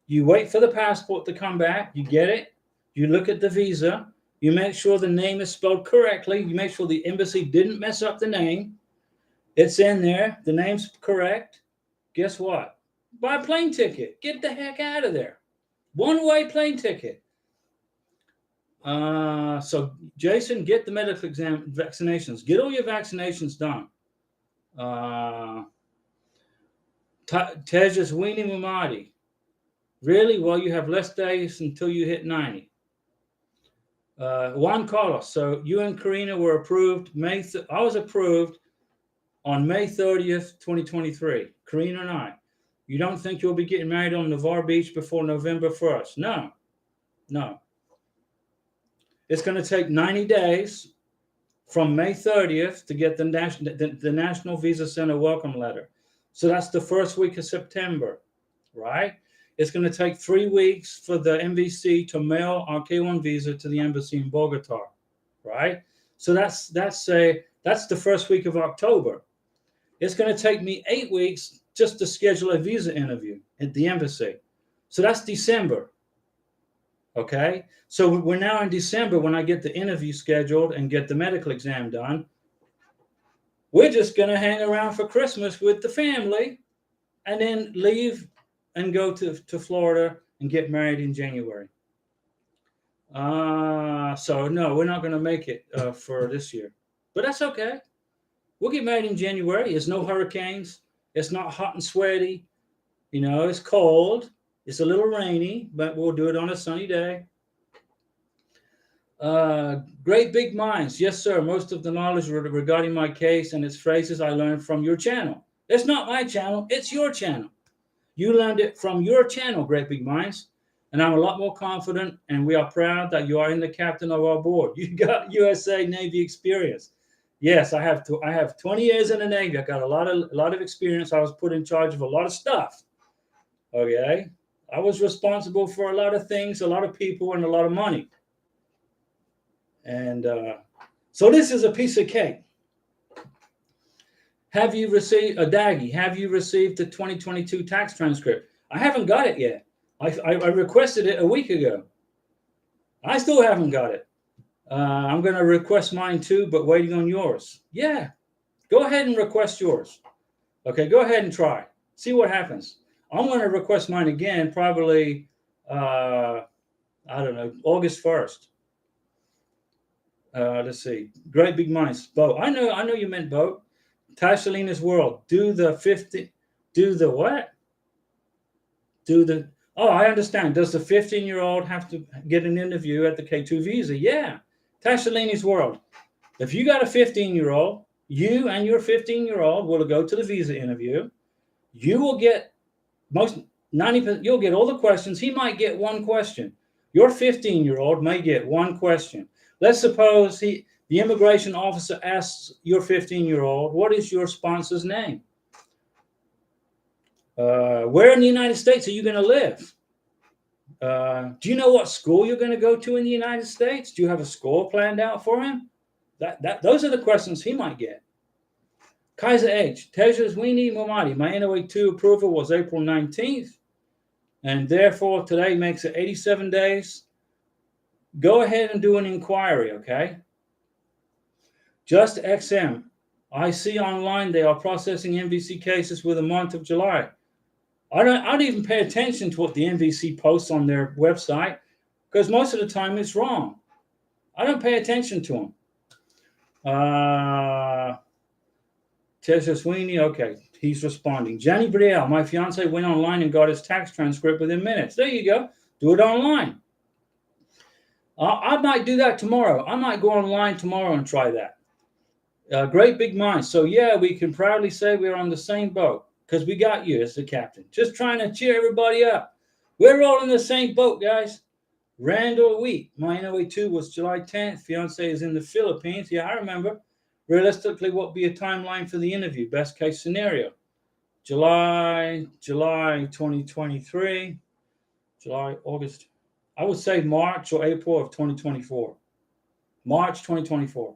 You wait for the passport to come back. You get it. You look at the visa. You make sure the name is spelled correctly. You make sure the embassy didn't mess up the name. It's in there. The name's correct. Guess what? Buy a plane ticket. Get the heck out of there. One-way plane ticket. So Jason, get the medical exam, vaccinations. Get all your vaccinations done. Tejas Weenie Mumadi. Really? Well, you have less days until you hit 90. Juan Carlos. So you and Karina were approved. I was approved on May 30th, 2023. Karina and I. You don't think you'll be getting married on Navarre Beach before November 1st? No. It's going to take 90 days from May 30th to get the National Visa Center welcome letter. So that's the first week of September, right? It's going to take 3 weeks for the MVC to mail our K1 visa to the embassy in Bogota, right? So that's the first week of October. It's going to take me 8 weeks just to schedule a visa interview at the embassy. So that's December. Okay, so we're now in December when I get the interview scheduled and get the medical exam done. We're just going to hang around for Christmas with the family and then leave and go to Florida and get married in January. So no, we're not going to make it for this year, but that's okay. We'll get married in January. There's no hurricanes. It's not hot and sweaty. It's cold. It's a little rainy, but we'll do it on a sunny day. Great big minds. Yes, sir. Most of the knowledge regarding my case and its phrases I learned from your channel. It's not my channel. It's your channel. You learned it from your channel, Great Big Minds. And I'm a lot more confident, and we are proud that you are in the captain of our board. You got USA Navy experience. Yes, I have 20 years in the Navy. I got a lot of experience. I was put in charge of a lot of stuff. Okay. I was responsible for a lot of things, a lot of people, and a lot of money. And so this is a piece of cake. Have you received a Daggy? Have you received the 2022 tax transcript? I haven't got it yet. I requested it a week ago. I still haven't got it. I'm going to request mine too, but waiting on yours. Yeah, go ahead and request yours. Okay, go ahead and try. See what happens. I'm going to request mine again, probably, I don't know, August 1st. Let's see. Great Big Minds. Boat. I know you meant boat. Tashalina's World. Do the what? Oh, I understand. Does the 15-year-old have to get an interview at the K2 visa? Yeah. Tashalini's World. If you got a 15-year-old, you and your 15-year-old will go to the visa interview. You will get 90%, you'll get all the questions. He might get one question. Your 15-year-old may get one question. Let's suppose the immigration officer asks your 15-year-old, what is your sponsor's name? Where in the United States are you going to live? Do you know what school you're going to go to in the United States? Do you have a school planned out for him? Those are the questions he might get. Kaiser H. Tejaswini Mumadi. My NOA2 approval was April 19th, and therefore today makes it 87 days. Go ahead and do an inquiry, okay? Just XM. I see online they are processing MVC cases with the month of July. I don't even pay attention to what the MVC posts on their website because most of the time it's wrong. I don't pay attention to them. Tessa Sweeney, okay, he's responding. Jenny Brielle, my fiance went online and got his tax transcript within minutes. There you go. Do it online. I might do that tomorrow. I might go online tomorrow and try that. Great Big Minds. So, yeah, we can proudly say we're on the same boat because we got you as the captain. Just trying to cheer everybody up. We're all in the same boat, guys. Randall Wheat. My NOA2 was July 10th. Fiance is in the Philippines. Yeah, I remember. Realistically, what would be a timeline for the interview? Best case scenario. July 2023. July, August. I would say March or April of 2024. March 2024.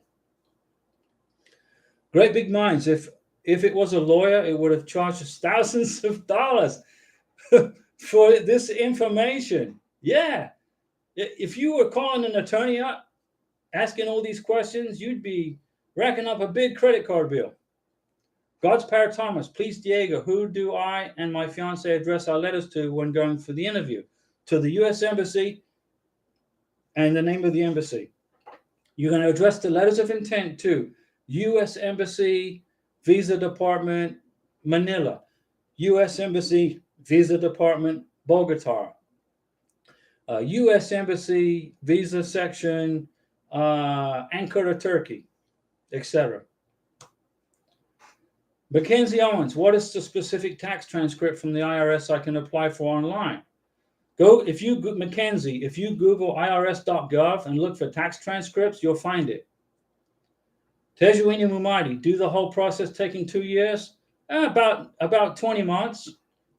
Great Big Minds. If it was a lawyer, it would have charged us thousands of dollars for this information. Yeah. If you were calling an attorney up, asking all these questions, you'd be racking up a big credit card bill. God's Power Thomas, please, Diego, who do I and my fiance address our letters to when going for the interview? To the U.S. Embassy and the name of the embassy. You're going to address the letters of intent to U.S. Embassy, Visa Department, Manila, U.S. Embassy, Visa Department, Bogota, U.S. Embassy, Visa Section, Ankara, Turkey, etc. Mackenzie Owens, what is the specific tax transcript from the IRS I can apply for online? Mackenzie, if you Google irs.gov and look for tax transcripts, you'll find it. Tejuini Mumadi, do the whole process taking 2 years? About 20 months.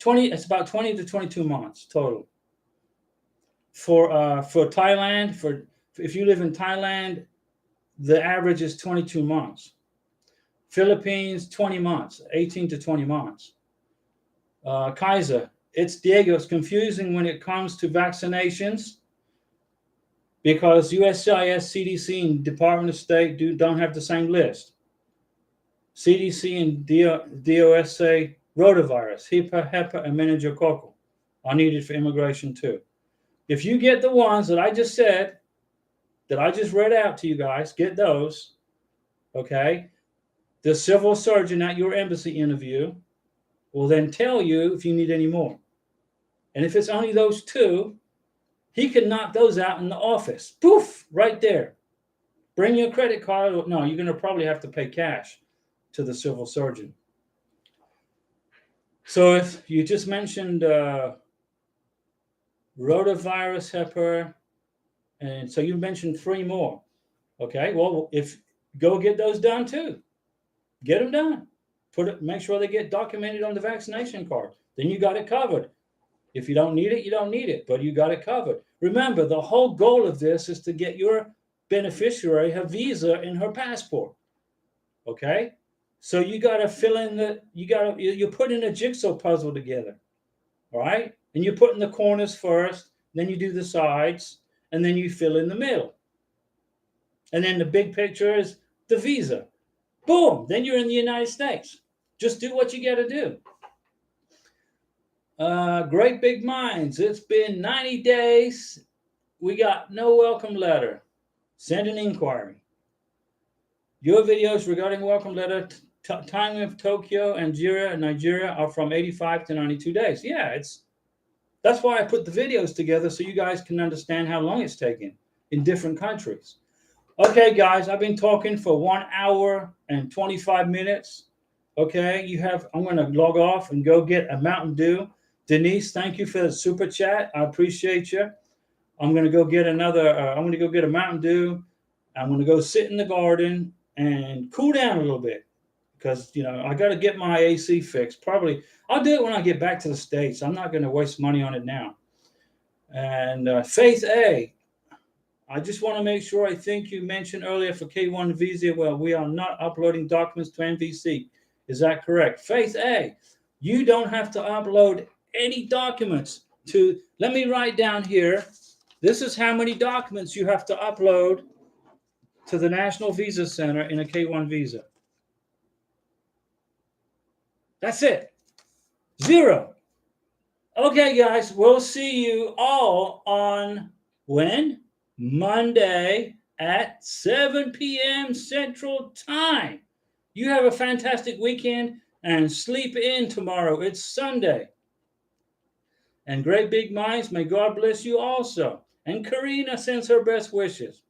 It's about 20 to 22 months total. For Thailand, if you live in Thailand, the average is 22 months. Philippines, 20 months, 18 to 20 months. Kaiser, it's Diego. It's confusing when it comes to vaccinations because USCIS, CDC, and Department of State don't have the same list. CDC and DOS say rotavirus, HEPA, and meningococcal are needed for immigration too. If you get the ones that I just said, that I just read out to you guys, get those, okay? The civil surgeon at your embassy interview will then tell you if you need any more. And if it's only those two, he can knock those out in the office. Poof, right there. Bring your credit card. No, you're going to probably have to pay cash to the civil surgeon. So if you just mentioned rotavirus, HEPA, and so you mentioned 3 more. Okay, well, if go get those done too. Get them done. Make sure they get documented on the vaccination card. Then you got it covered. If you don't need it, you don't need it, but you got it covered. Remember, the whole goal of this is to get your beneficiary her visa and her passport. Okay? So you got to fill in you're putting a jigsaw puzzle together. All right? And you put in the corners first, then you do the sides, and then you fill in the middle. And then the big picture is the visa. Boom, then you're in the United States. Just do what you got to do. Great big minds. It's been 90 days. We got no welcome letter. Send an inquiry. Your videos regarding welcome letter, time of Tokyo and Nigeria are from 85 to 92 days. Yeah, that's why I put the videos together so you guys can understand how long it's taking in different countries. Okay, guys, I've been talking for 1 hour and 25 minutes. Okay, I'm going to log off and go get a Mountain Dew. Denise, thank you for the super chat. I appreciate you. I'm going to go get I'm going to go get a Mountain Dew. I'm going to go sit in the garden and cool down a little bit because, I got to get my AC fixed. Probably I'll do it when I get back to the States. I'm not going to waste money on it now. And Faith A, I just want to make sure, I think you mentioned earlier for K1 visa, well, we are not uploading documents to NVC. Is that correct? Faith A, you don't have to upload any documents let me write down here. This is how many documents you have to upload to the National Visa Center in a K1 visa. That's it. 0. Okay, guys, we'll see you all on when? Monday at 7 p.m. Central Time. You have a fantastic weekend and sleep in tomorrow. It's Sunday. And great big minds, may God bless you also. And Karina sends her best wishes.